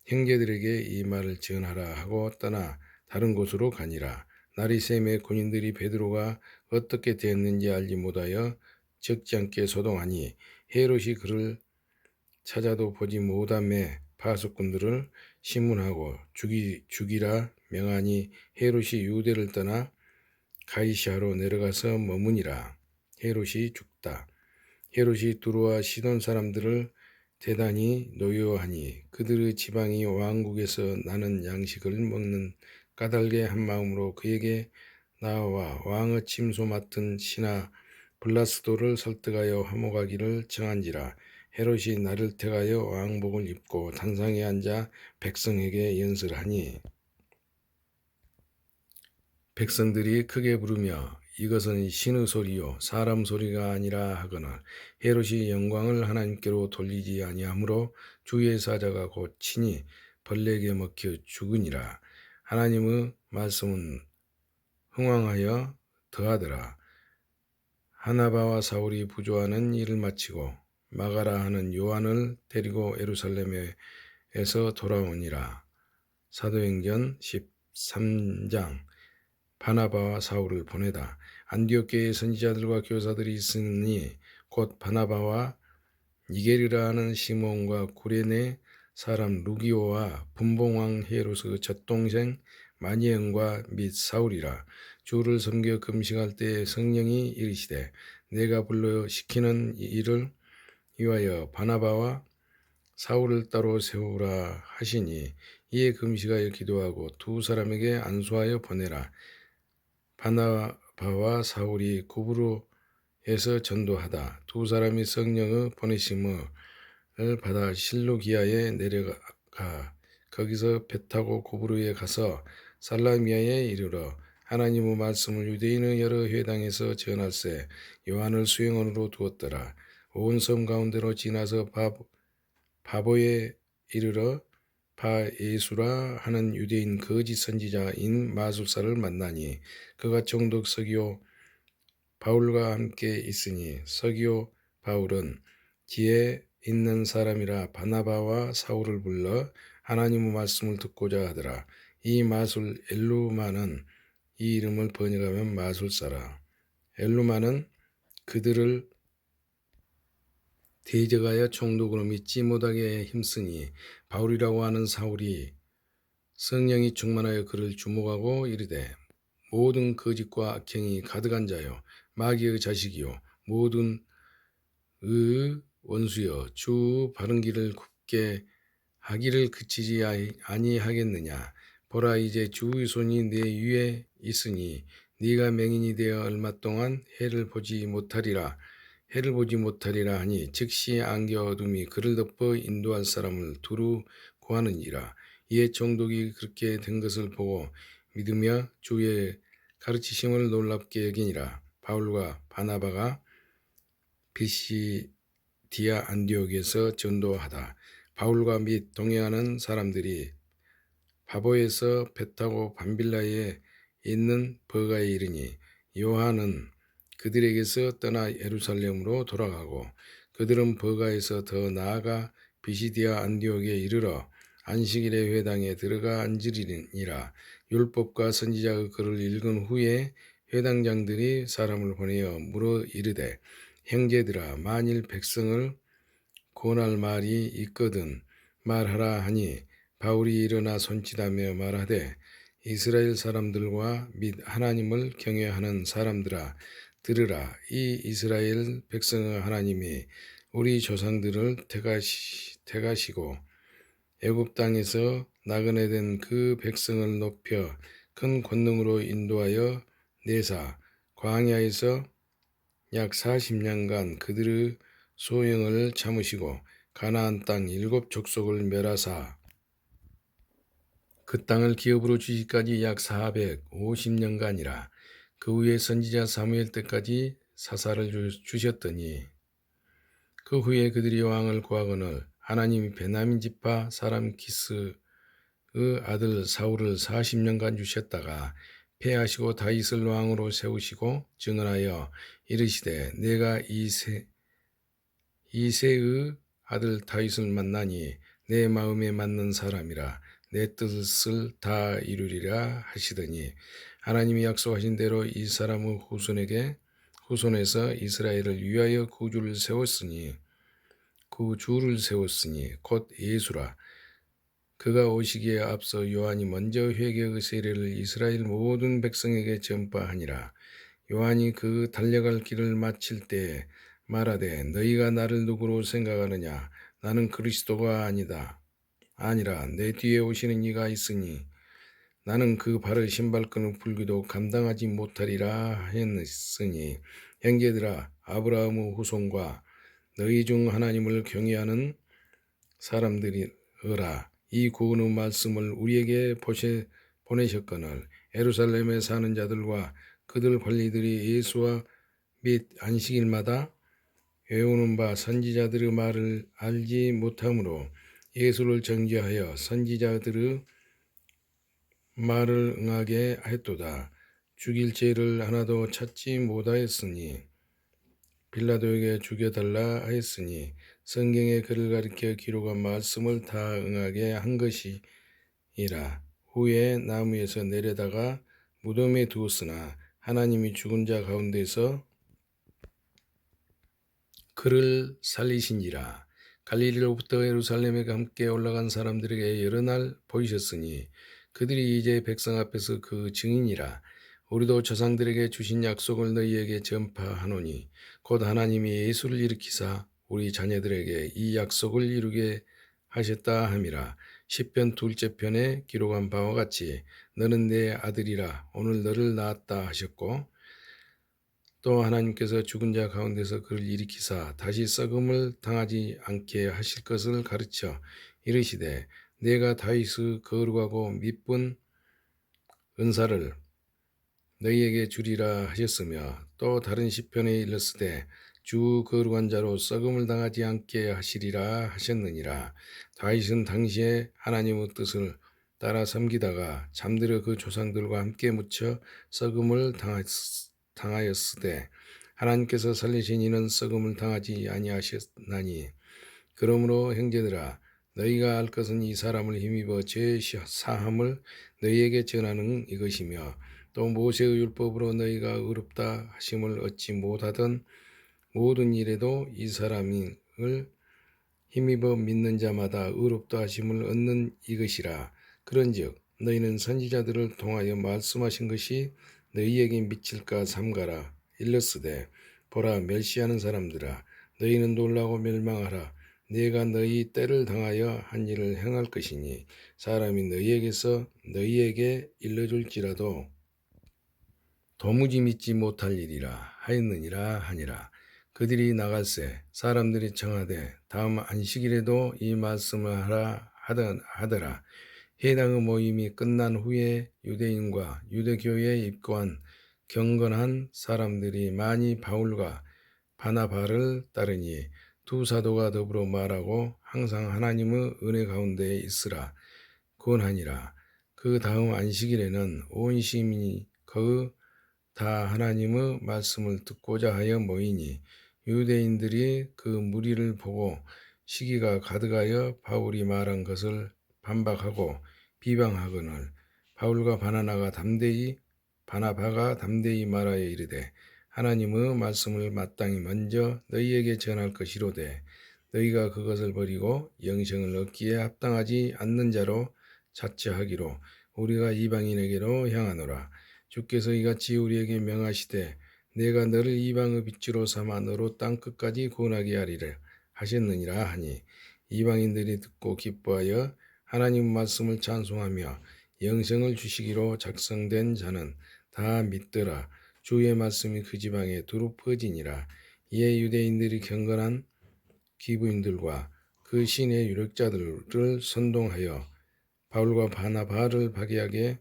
형제들에게 이 말을 전하라 하고 떠나 다른 곳으로 가니라. 날이 새매 군인들이 베드로가 어떻게 되었는지 알지 못하여 적지 않게 소동하니 헤롯이 그를 찾아도 보지 못하매 파수꾼들을 신문하고 죽이라 명하니 헤롯이 유대를 떠나 가이시아로 내려가서 머무니라. 헤롯이 죽다. 헤롯이 두루와 시돈 사람들을 대단히 노여하니 그들의 지방이 왕국에서 나는 양식을 먹는 까닭에 한 마음으로 그에게 나와 왕의 침소 맡은 신하 블라스도를 설득하여 화목하기를 청한지라. 헤롯이 나를 택하여 왕복을 입고 단상에 앉아 백성에게 연설하니 백성들이 크게 부르며 이것은 신의 소리요 사람 소리가 아니라 하거나 헤롯이 영광을 하나님께로 돌리지 아니하므로 주의 사자가 곧 친히 벌레에게 먹혀 죽으니라. 하나님의 말씀은 흥왕하여 더하더라. 하나바와 사울이 부조하는 일을 마치고 마가라 하는 요한을 데리고 예루살렘에서 돌아오니라. 사도행전 13장 바나바와 사울을 보내다. 안디옥교의 선지자들과 교사들이 있으니 곧 바나바와 니게르라 하는 시몬과 구레네 사람 루기오와 분봉왕 헤롯의 젖동생 마니엘과 및 사울이라. 주를 섬겨 금식할 때 성령이 이르시되 내가 불러 시키는 일을 위하여 바나바와 사울을 따로 세우라 하시니 이에 금식하여 기도하고 두 사람에게 안수하여 보내라. 바나바와 사울이 구브로에서 전도하다 두 사람이 성령의 보내심을 받아 실루기아에 내려가 거기서 배 타고 구브로에 가서 살라미아에 이르러 하나님의 말씀을 유대인의 여러 회당에서 전할세 요한을 수행원으로 두었더라. 온 섬 가운데로 지나서 바보에 이르러 바예수라 하는 유대인 거짓 선지자인 마술사를 만나니 그가 총독 서기오 바울과 함께 있으니 서기오 바울은 뒤에 있는 사람이라 바나바와 사울을 불러 하나님의 말씀을 듣고자 하더라. 이 마술 엘루마는 이 이름을 번역하면 마술사라. 엘루마는 그들을 대적하여 총독으로 믿지 못하게 힘쓰니 바울이라고 하는 사울이 성령이 충만하여 그를 주목하고 이르되 모든 거짓과 악행이 가득한 자요 마귀의 자식이요 모든 의 원수여 주 바른 길을 굽게 하기를 그치지 아니하겠느냐. 보라 이제 주의 손이 내 위에 있으니 네가 맹인이 되어 얼마 동안 해를 보지 못하리라 하니 즉시 안개 어둠이 그를 덮어 인도할 사람을 두루 구하느니라. 이에 총독이 그렇게 된 것을 보고 믿으며 주의 가르치심을 놀랍게 여기니라. 바울과 바나바가 비시디아 안디옥에서 전도하다 바울과 및 동행하는 사람들이 바보에서 배 타고 밤빌라에 있는 버가에 이르니 요한은 그들에게서 떠나 예루살렘으로 돌아가고 그들은 버가에서 더 나아가 비시디아 안디옥에 이르러 안식일의 회당에 들어가 앉으리니라. 율법과 선지자의 글을 읽은 후에 회당장들이 사람을 보내어 물어 이르되 형제들아 만일 백성을 권할 말이 있거든 말하라 하니 바울이 일어나 손짓하며 말하되 이스라엘 사람들과 및 하나님을 경외하는 사람들아 들으라. 이 이스라엘 백성의 하나님이 우리 조상들을 택하시고 애굽 땅에서 나그네 된 그 백성을 높여 큰 권능으로 인도하여 내사 광야에서 약 40년간 그들의 소형을 참으시고 가나안 땅 7 족속을 멸하사 그 땅을 기업으로 주시기까지 약 450년간이라. 그 후에 선지자 사무엘 때까지 사사를 주셨더니 그 후에 그들이 왕을 구하거늘 하나님이 베냐민 지파 사람 기스의 아들 사울을 40년간 주셨다가 패하시고 다윗을 왕으로 세우시고 증언하여 이르시되 내가 이새의 아들 다윗을 만나니 내 마음에 맞는 사람이라 내 뜻을 다 이루리라 하시더니 하나님이 약속하신 대로 이 사람의 후손에서 이스라엘을 위하여 구주를 세웠으니 곧 예수라. 그가 오시기에 앞서 요한이 먼저 회개의 세례를 이스라엘 모든 백성에게 전파하니라. 요한이 그 달려갈 길을 마칠 때에 말하되 너희가 나를 누구로 생각하느냐 나는 그리스도가 아니라 내 뒤에 오시는 이가 있으니 나는 그 발을 신발끈을 풀기도 감당하지 못하리라 했으니 형제들아 아브라함의 후손과 너희 중 하나님을 경외하는 사람들이라 이 구원의 말씀을 우리에게 보내셨거늘 예루살렘에 사는 자들과 그들 관리들이 예수와 및 안식일마다 외우는 바 선지자들의 말을 알지 못하므로 예수를 정죄하여 선지자들의 말을 응하게 했도다. 죽일 죄를 하나도 찾지 못하였으니 빌라도에게 죽여달라 하였으니 성경에 그를 가리켜 기록한 말씀을 다 응하게 한 것이라. 후에 나무에서 내려다가 무덤에 두었으나 하나님이 죽은 자 가운데서 그를 살리신지라. 갈릴리로부터 예루살렘에 함께 올라간 사람들에게 여러 날 보이셨으니 그들이 이제 백성 앞에서 그 증인이라. 우리도 조상들에게 주신 약속을 너희에게 전파하노니 곧 하나님이 예수를 일으키사 우리 자녀들에게 이 약속을 이루게 하셨다 함이라. 시편 둘째 편에 기록한 바와 같이 너는 내 아들이라 오늘 너를 낳았다 하셨고, 또 하나님께서 죽은 자 가운데서 그를 일으키사 다시 썩음을 당하지 않게 하실 것을 가르쳐 이르시되 내가 다윗의 거룩하고 미쁜 은사를 너희에게 주리라 하셨으며, 또 다른 시편에 일렀으되 주 거룩한 자로 썩음을 당하지 않게 하시리라 하셨느니라. 다윗은 당시에 하나님의 뜻을 따라 섬기다가 잠들어 그 조상들과 함께 묻혀 썩음을 당하였으되 하나님께서 살리신 이는 썩음을 당하지 아니하셨나니, 그러므로 형제들아 너희가 알 것은 이 사람을 힘입어 죄 사함을 너희에게 전하는 이것이며, 또 모세의 율법으로 너희가 의롭다 하심을 얻지 못하던 모든 일에도 이 사람을 힘입어 믿는 자마다 의롭다 하심을 얻는 이것이라. 그런즉 너희는 선지자들을 통하여 말씀하신 것이 너희에게 미칠까 삼가라. 일렀으되 보라, 멸시하는 사람들아 너희는 놀라고 멸망하라. 내가 너희 때를 당하여 한 일을 행할 것이니 사람이 너희에게서 너희에게 일러줄지라도 도무지 믿지 못할 일이라 하였느니라 하니라. 그들이 나갈새 사람들이 청하되 다음 안식일에도 이 말씀을 하라 하더라. 해당의 모임이 끝난 후에 유대인과 유대교회에 입고한 경건한 사람들이 많이 바울과 바나바를 따르니 두 사도가 더불어 말하고 항상 하나님의 은혜 가운데 있으라 권하니라. 그 다음 안식일에는 온 시민이 거의 다 하나님의 말씀을 듣고자 하여 모이니 유대인들이 그 무리를 보고 시기가 가득하여 바울이 말한 것을 반박하고 비방하거늘 바울과 바나바가 담대히 말하여 이르되 하나님의 말씀을 마땅히 먼저 너희에게 전할 것이로되 너희가 그것을 버리고 영생을 얻기에 합당하지 않는 자로 자처하기로 우리가 이방인에게로 향하노라. 주께서 이같이 우리에게 명하시되 내가 너를 이방의 빛으로 삼아 너로 땅 끝까지 구원하게 하리라 하셨느니라 하니, 이방인들이 듣고 기뻐하여 하나님 말씀을 찬송하며 영생을 주시기로 작성된 자는 다 믿더라. 주의 말씀이 그 지방에 두루 퍼지니라. 이에 유대인들이 경건한 기부인들과 그 신의 유력자들을 선동하여 바울과 바나바를 파괴하게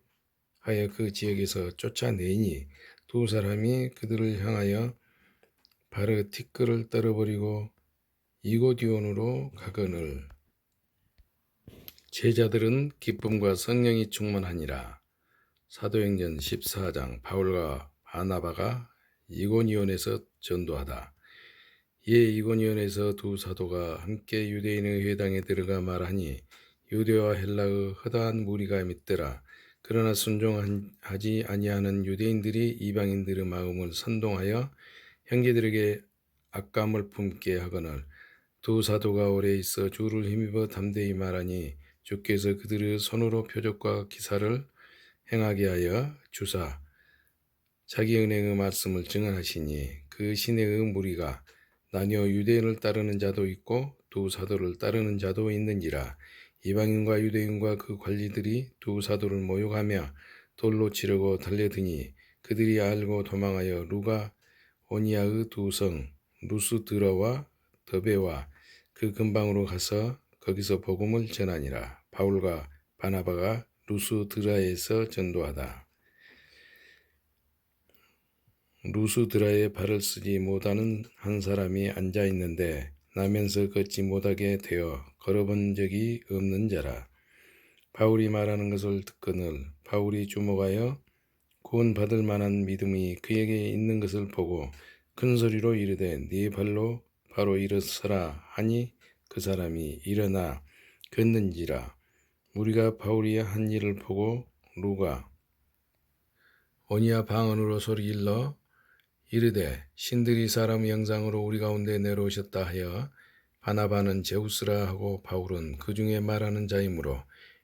하여 그 지역에서 쫓아내니 두 사람이 그들을 향하여 바르티크를 떨어버리고 이고디온으로 가거늘 제자들은 기쁨과 성령이 충만하니라. 사도행전 14장. 바울과 바나바가 이고니온에서 전도하다. 이에 이고니온에서 두 사도가 함께 유대인의 회당에 들어가 말하니 유대와 헬라의 허다한 무리가 믿더라. 그러나 순종하지 아니하는 유대인들이 이방인들의 마음을 선동하여 형제들에게 악감을 품게 하거늘 두 사도가 오래 있어 주를 힘입어 담대히 말하니 주께서 그들의 손으로 표적과 기사를 행하게 하여 주사 자기 은혜의 말씀을 증언하시니 그 시내의 무리가 나뉘어 유대인을 따르는 자도 있고 두 사도를 따르는 자도 있는지라. 이방인과 유대인과 그 관리들이 두 사도를 모욕하며 돌로 치려고 달려드니 그들이 알고 도망하여 루가 오니아의 두 성 루스드라와 더베와 그 근방으로 가서 거기서 복음을 전하니라. 바울과 바나바가 루스드라에서 전도하다. 루스드라에 발을 쓰지 못하는 한 사람이 앉아 있는데 나면서 걷지 못하게 되어 걸어본 적이 없는 자라. 바울이 말하는 것을 듣거늘 바울이 주목하여 구원받을 만한 믿음이 그에게 있는 것을 보고 큰 소리로 이르되 네 발로 바로 일어서라 하니 그 사람이 일어나 걷는지라. 우리가 바울이 한 일을 보고 루가 오니아 방언으로 소리질러 이르되 신들이 사람 형상으로 우리 가운데 내려오셨다 하여 바나바는 제우스라 하고 바울은 그 중에 말하는 자이므로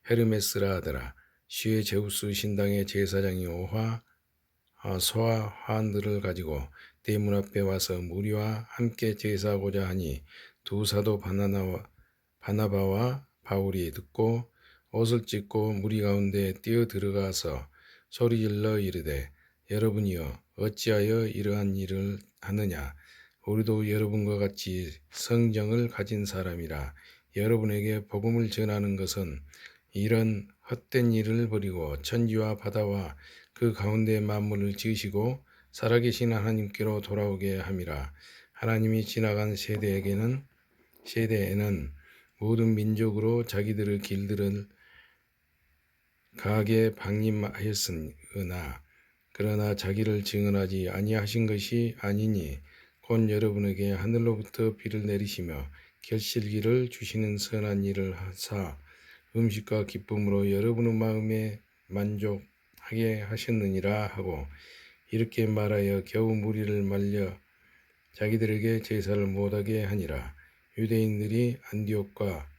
헤르메스라 하더라. 시외 제우스 신당의 제사장이 소와 화환들을 가지고 대문 앞에 와서 무리와 함께 제사하고자 하니 두 사도 바나바와 바울이 듣고 옷을 찢고 무리 가운데 뛰어 들어가서 소리질러 이르되 여러분이여 어찌하여 이러한 일을 하느냐. 우리도 여러분과 같이 성령을 가진 사람이라. 여러분에게 복음을 전하는 것은 이런 헛된 일을 버리고 천지와 바다와 그 가운데 만물을 지으시고 살아계신 하나님께로 돌아오게 함이라. 하나님이 지나간 세대에는 모든 민족으로 자기들의 길들을 가게 방임하였으나 그러나 자기를 증언하지 아니하신 것이 아니니 곧 여러분에게 하늘로부터 비를 내리시며 결실기를 주시는 선한 일을 하사 음식과 기쁨으로 여러분의 마음에 만족하게 하셨느니라 하고 이렇게 말하여 겨우 무리를 말려 자기들에게 제사를 못하게 하니라. 유대인들이 안디옥과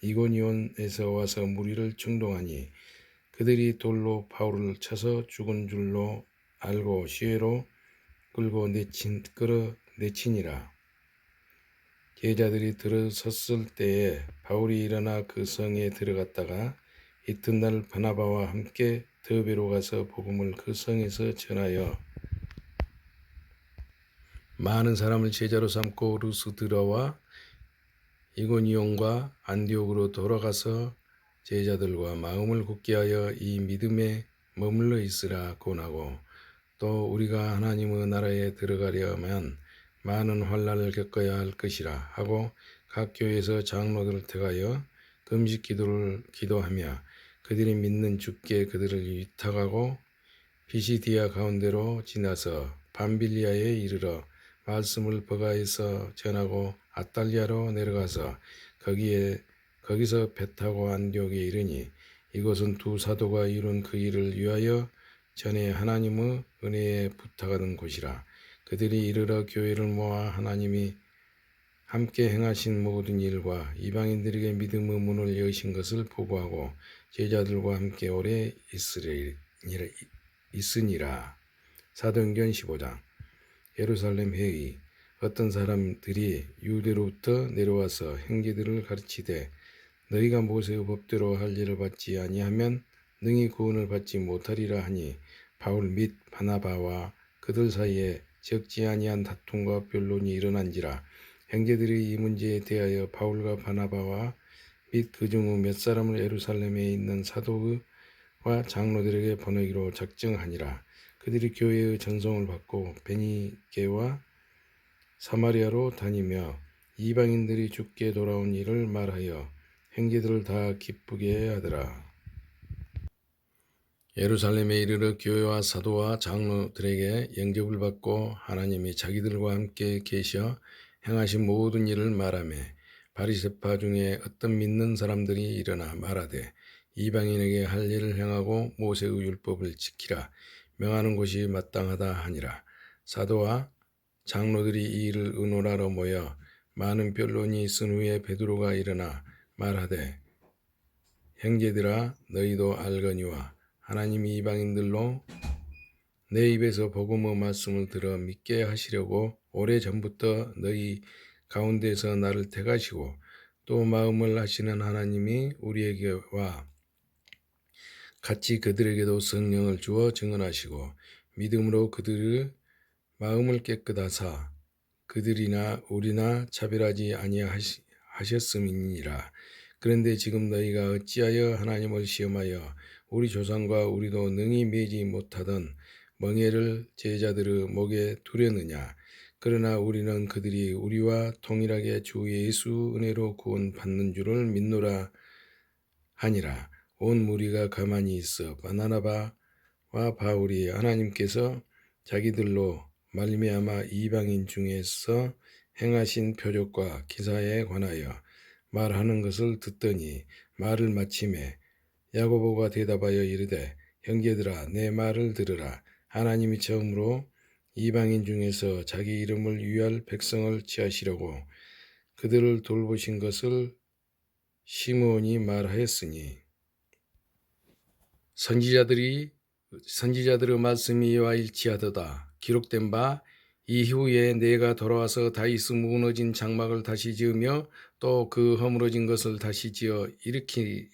이고니온에서 와서 무리를 충동하니 그들이 돌로 바울을 쳐서 죽은 줄로 알고 시외로 끌어 내치니라. 제자들이 들어섰을 때에 바울이 일어나 그 성에 들어갔다가 이튿날 바나바와 함께 더베로 가서 복음을 그 성에서 전하여 많은 사람을 제자로 삼고 루스드라와 이고니온과 안디옥으로 돌아가서 제자들과 마음을 굳게 하여 이 믿음에 머물러 있으라 권하고 또 우리가 하나님의 나라에 들어가려면 많은 환난을 겪어야 할 것이라 하고 각 교회에서 장로들을 택하여 금식 기도를 기도하며 그들이 믿는 주께 그들을 위탁하고 피시디아 가운데로 지나서 밤빌리아에 이르러 말씀을 버가에서 전하고 아탈리아로 내려가서 거기서 배 타고 안디옥에 이르니 이곳은 두 사도가 이룬 그 일을 위하여 전에 하나님의 은혜에 부탁하는 곳이라. 그들이 이르러 교회를 모아 하나님이 함께 행하신 모든 일과 이방인들에게 믿음의 문을 여신 것을 보고하고 제자들과 함께 오래 있으니라. 사도행전 15장. 예루살렘 회의. 어떤 사람들이 유대로부터 내려와서 형제들을 가르치되 너희가 모세의 법대로 할 일을 받지 아니하면 능히 구원을 받지 못하리라 하니 바울 및 바나바와 그들 사이에 적지 아니한 다툼과 변론이 일어난지라. 형제들이 이 문제에 대하여 바울과 바나바와 및 그 중 몇 사람을 예루살렘에 있는 사도와 장로들에게 보내기로 작정하니라. 그들이 교회의 전송을 받고 베니게와 사마리아로 다니며 이방인들이 주께 돌아온 일을 말하여 형제들을 다 기쁘게 하더라. 예루살렘에 이르러 교회와 사도와 장로들에게 영접을 받고 하나님이 자기들과 함께 계셔 행하신 모든 일을 말하며 바리새파 중에 어떤 믿는 사람들이 일어나 말하되 이방인에게 할 일을 행하고 모세의 율법을 지키라 명하는 것이 마땅하다 하니라. 사도와 장로들이 이 일을 의논하러 모여 많은 변론이 있은 후에 베드로가 일어나 말하되 형제들아 너희도 알거니와 하나님이 이방인들로 내 입에서 복음의 말씀을 들어 믿게 하시려고 오래전부터 너희 가운데서 나를 택하시고 또 마음을 하시는 하나님이 우리에게와 같이 그들에게도 성령을 주어 증언하시고 믿음으로 그들의 마음을 깨끗하사 그들이나 우리나 차별하지 아니하셨음이니라. 그런데 지금 너희가 어찌하여 하나님을 시험하여 우리 조상과 우리도 능히 매지 못하던 멍에를 제자들의 목에 두려느냐. 그러나 우리는 그들이 우리와 동일하게 주 예수 은혜로 구원 받는 줄을 믿노라 하니라. 온 무리가 가만히 있어 바나바와 바울이 하나님께서 자기들로 말미암아 이방인 중에서 행하신 표적과 기사에 관하여 말하는 것을 듣더니 말을 마침에 야고보가 대답하여 이르되 형제들아 내 말을 들으라. 하나님이 처음으로 이방인 중에서 자기 이름을 위할 백성을 취하시려고 그들을 돌보신 것을 시므온이 말하였으니 선지자들의 말씀이 이와 일치하도다. 기록된 바 이후에 내가 돌아와서 다윗의 무너진 장막을 다시 지으며 또 그 허물어진 것을 다시 지어 일으키리니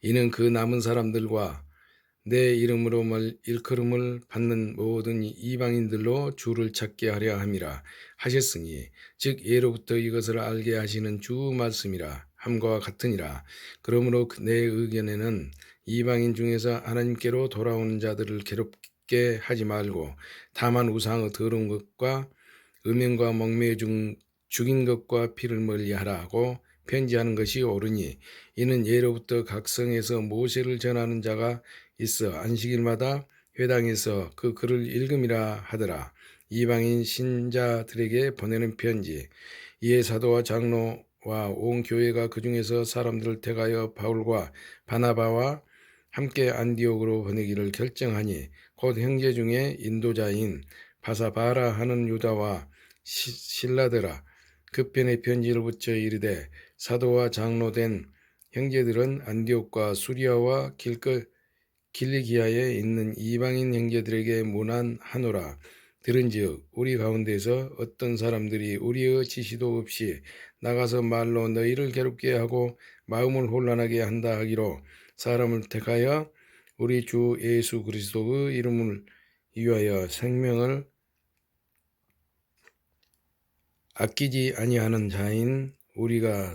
이는 그 남은 사람들과 내 이름으로 일컬음을 받는 모든 이방인들로 주를 찾게 하려 함이라 하셨으니 즉 예로부터 이것을 알게 하시는 주 말씀이라 함과 같으니라. 그러므로 내 의견에는 이방인 중에서 하나님께로 돌아오는 자들을 괴롭게 하지 말고 다만 우상의 더러운 것과 음행과 목매어 죽인 것과 피를 멀리하라고 편지하는 것이 옳으니 이는 예로부터 각 성에서 모세를 전하는 자가 있어 안식일마다 회당에서 그 글을 읽음이라 하더라. 이방인 신자들에게 보내는 편지. 이에 사도와 장로와 온 교회가 그 중에서 사람들을 택하여 바울과 바나바와 함께 안디옥으로 보내기를 결정하니 곧 형제 중에 인도자인 바사바라 하는 유다와 실라더라 급편에 편지를 붙여 이르되 사도와 장로된 형제들은 안디옥과 수리아와 길리기아에 있는 이방인 형제들에게 문안하노라. 들은즉 우리 가운데서 어떤 사람들이 우리의 지시도 없이 나가서 말로 너희를 괴롭게 하고 마음을 혼란하게 한다 하기로 사람을 택하여 우리 주 예수 그리스도의 이름을 위하여 생명을 아끼지 아니하는 자인 우리가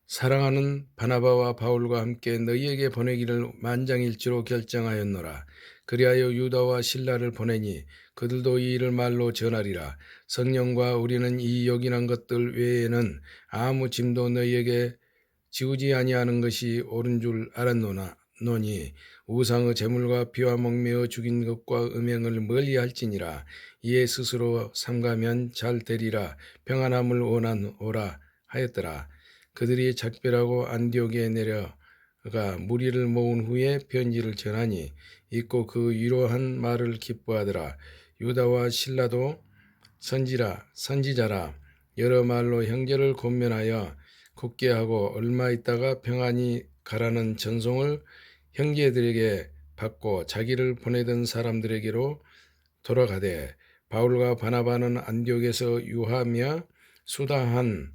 사랑하는 바나바와 바울과 함께 너희에게 보내기를 만장일치로 결정하였노라. 그리하여 유다와 실라를 보내니 그들도 이 일을 말로 전하리라. 성령과 우리는 이 요긴한 것들 외에는 아무 짐도 너희에게 지우지 아니하는 것이 옳은 줄 알았노니 우상의 제물과 피와 목매어 죽인 것과 음행을 멀리할지니라. 이에 스스로 삼가면 잘 되리라 평안함을 원하노라 하였더라. 그들이 작별하고 안디옥에 내려가 무리를 모은 후에 편지를 전하니 읽고 그 위로한 말을 기뻐하더라. 유다와 실라도 선지자라 여러 말로 형제를 권면하여 굳게 하고 얼마 있다가 평안히 가라는 전송을 형제들에게 받고 자기를 보내던 사람들에게로 돌아가되 바울과 바나바는 안디옥에서 유하며 수다한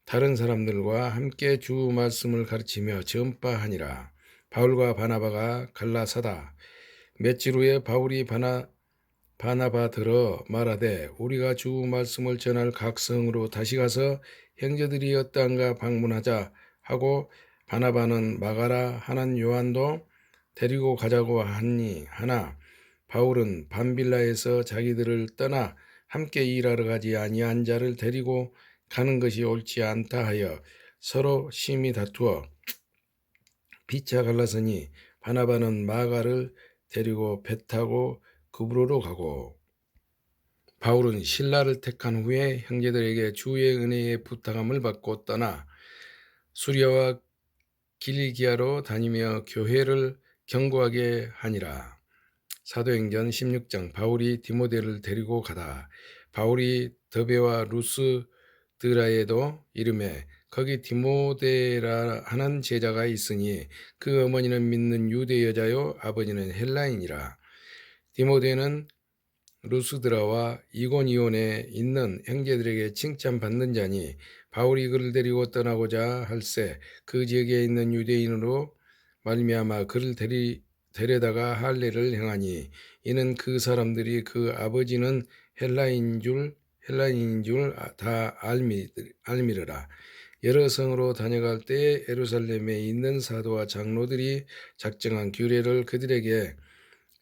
다른 사람들과 함께 주 말씀을 가르치며 전파하니라. 바울과 바나바가 갈라사다. 며칠 후에 바울이 바나바 들어 말하되 우리가 주 말씀을 전할 각 성으로 다시 가서 형제들이 어떠한가 방문하자 하고 바나바는 마가라 하는 요한도 데리고 가자고 하나 바울은 밤빌라에서 자기들을 떠나 함께 일하러 가지 아니한 자를 데리고 가는 것이 옳지 않다 하여 서로 심히 다투어 피차 갈라서니 바나바는 마가를 데리고 배 타고 그브로로 가고 바울은 실라를 택한 후에 형제들에게 주의 은혜의 부탁함을 받고 떠나 수리아와 길리기아로 다니며 교회를 견고하게 하니라. 사도행전 16장. 바울이 디모데를 데리고 가다. 바울이 더베와 루스드라에도 이르매 거기 디모데라 하는 제자가 있으니 그 어머니는 믿는 유대 여자요 아버지는 헬라인이라. 디모데는 루스드라와 이고니온에 있는 형제들에게 칭찬받는 자니 바울이 그를 데리고 떠나고자 할세 그 지역에 있는 유대인으로 말미암아 그를 데려다가 할례를 행하니 이는 그 사람들이 그 아버지는 헬라인인 줄 다 알미르라. 여러 성으로 다녀갈 때에 예루살렘에 있는 사도와 장로들이 작정한 규례를 그들에게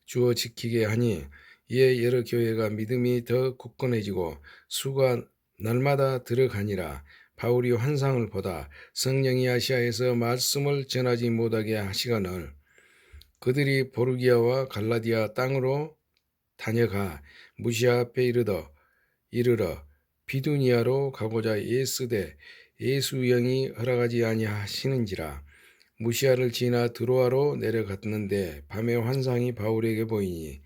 주어 지키게 하니 이에 여러 교회가 믿음이 더 굳건해지고 수가 날마다 들어가니라. 바울이 환상을 보다 성령이 아시아에서 말씀을 전하지 못하게 하시거늘 그들이 보르기아와 갈라디아 땅으로 다녀가 무시아 앞에 이르러 비두니아로 가고자 예스되 예수 영이 허락하지 아니하시는지라. 무시아를 지나 드로아로 내려갔는데 밤에 환상이 바울에게 보이니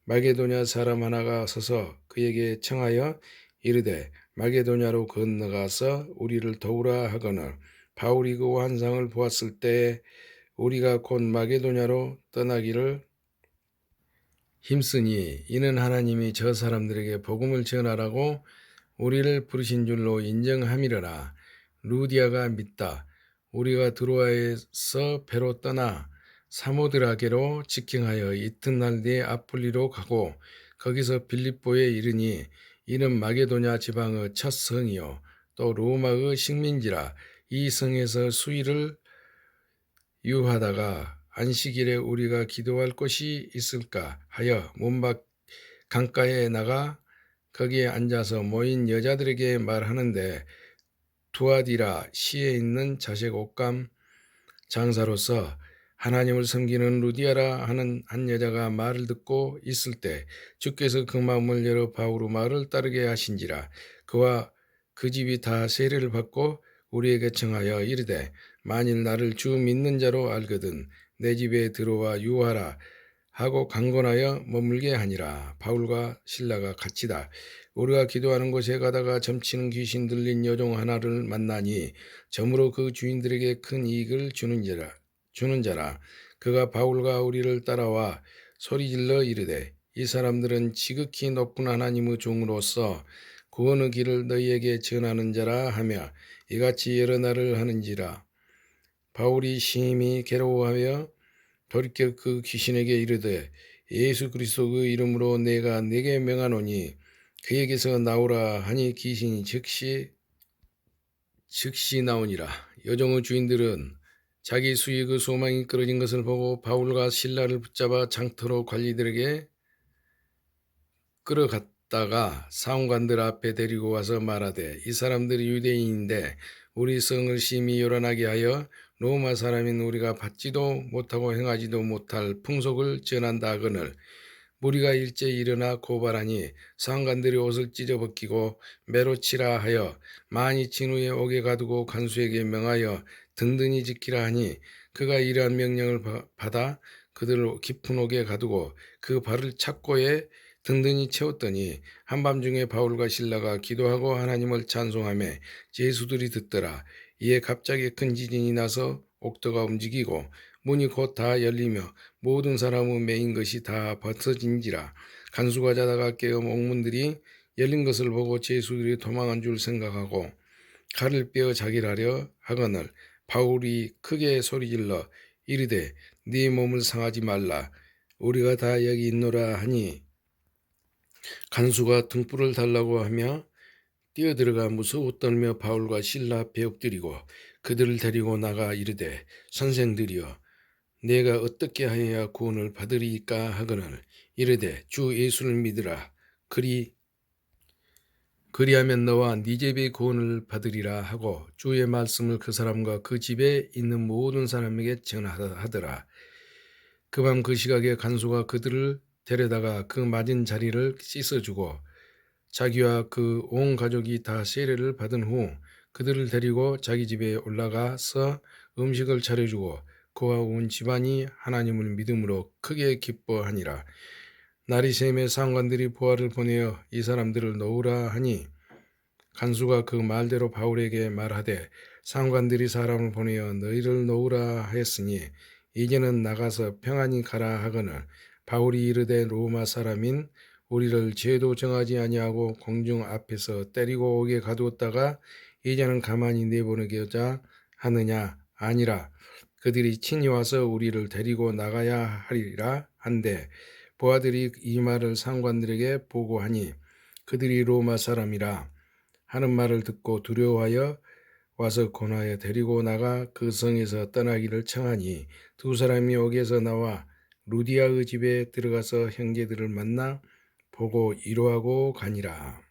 마게도냐 사람 하나가 서서 그에게 청하여 이르되 마게도냐로 건너가서 우리를 도우라 하거늘 바울이 그 환상을 보았을 때에 우리가 곧 마게도냐로 떠나기를 힘쓰니 이는 하나님이 저 사람들에게 복음을 전하라고 우리를 부르신 줄로 인정함이러라. 루디아가 믿다. 우리가 드로아에서 배로 떠나 사모드라게로 직행하여 이튿날 뒤에 아폴리로 가고 거기서 빌립보에 이르니 이는 마게도냐 지방의 첫 성이요 또 로마의 식민지라. 이 성에서 수일을 유하다가 안식일에 우리가 기도할 곳이 있을까 하여 문밖 강가에 나가 거기에 앉아서 모인 여자들에게 말하는데 두아디라 시에 있는 자색 옷감 장사로서 하나님을 섬기는 루디아라 하는 한 여자가 말을 듣고 있을 때 주께서 그 마음을 열어 바울의 말을 따르게 하신지라. 그와 그 집이 다 세례를 받고 우리에게 청하여 이르되 만일 나를 주 믿는 자로 알거든 내 집에 들어와 유하라 하고 강권하여 머물게 하니라. 바울과 실라가 같이다. 우리가 기도하는 곳에 가다가 점치는 귀신 들린 여종 하나를 만나니 점으로 그 주인들에게 큰 이익을 주는 자라. 그가 바울과 우리를 따라와 소리질러 이르되 이 사람들은 지극히 높은 하나님의 종으로서 구원의 길을 너희에게 전하는 자라 하며 이같이 여러 날을 하는지라. 바울이 심히 괴로워하며 돌이켜 그 귀신에게 이르되 예수 그리스도의 이름으로 내가 네게 명하노니 그에게서 나오라 하니 귀신이 즉시 나오니라. 여종의 주인들은 자기 수익의 소망이 끊어진 것을 보고 바울과 실라를 붙잡아 장터로 관리들에게 끌어갔다가 사원관들 앞에 데리고 와서 말하되 이 사람들이 유대인인데 우리 성을 심히 요란하게 하여 로마 사람인 우리가 받지도 못하고 행하지도 못할 풍속을 전한다 하거늘 무리가 일제 일어나 고발하니 사관들이 옷을 찢어벗기고 매로 치라 하여 많이 진후에 옥에 가두고 간수에게 명하여 든든히 지키라 하니 그가 이러한 명령을 받아 그들을 깊은 옥에 가두고 그 발을 착고에 든든히 채웠더니 한밤중에 바울과 실라가 기도하고 하나님을 찬송하며 제수들이 듣더라. 이에 갑자기 큰 지진이 나서 옥도가 움직이고 문이 곧 다 열리며 모든 사람의 매인 것이 다 벗어진지라. 간수가 자다가 깨어 옥문들이 열린 것을 보고 제수들이 도망한 줄 생각하고 칼을 빼어 자기하려 하거늘 바울이 크게 소리질러 이르되 네 몸을 상하지 말라 우리가 다 여기 있노라 하니 간수가 등불을 달라고 하며 뛰어들어가 무서워 떨며 바울과 실라 앞에 엎드리고 그들을 데리고 나가 이르되 선생들이여 내가 어떻게 하여야 구원을 받으리까 하거늘 이르되 주 예수를 믿으라 그리하면 너와 네 집이 구원을 받으리라 하고 주의 말씀을 그 사람과 그 집에 있는 모든 사람에게 전하더라. 그 밤 그 시각에 간수가 그들을 데려다가 그 맞은 자리를 씻어주고 자기와 그 온 가족이 다 세례를 받은 후 그들을 데리고 자기 집에 올라가서 음식을 차려주고 그와 온 집안이 하나님을 믿음으로 크게 기뻐하니라. 날이 새매 상관들이 부하를 보내어 이 사람들을 놓으라 하니 간수가 그 말대로 바울에게 말하되 상관들이 사람을 보내어 너희를 놓으라 하였으니 이제는 나가서 평안히 가라 하거늘 바울이 이르되 로마 사람인 우리를 죄도 정하지 아니하고 공중 앞에서 때리고 오게 가두었다가 이제는 가만히 내보내고자 하느냐 아니라 그들이 친히 와서 우리를 데리고 나가야 하리라 한데 부하들이 이 말을 상관들에게 보고하니 그들이 로마 사람이라 하는 말을 듣고 두려워하여 와서 권하여 데리고 나가 그 성에서 떠나기를 청하니 두 사람이 옥에서 나와 루디아의 집에 들어가서 형제들을 만나 보고 위로하고 가니라.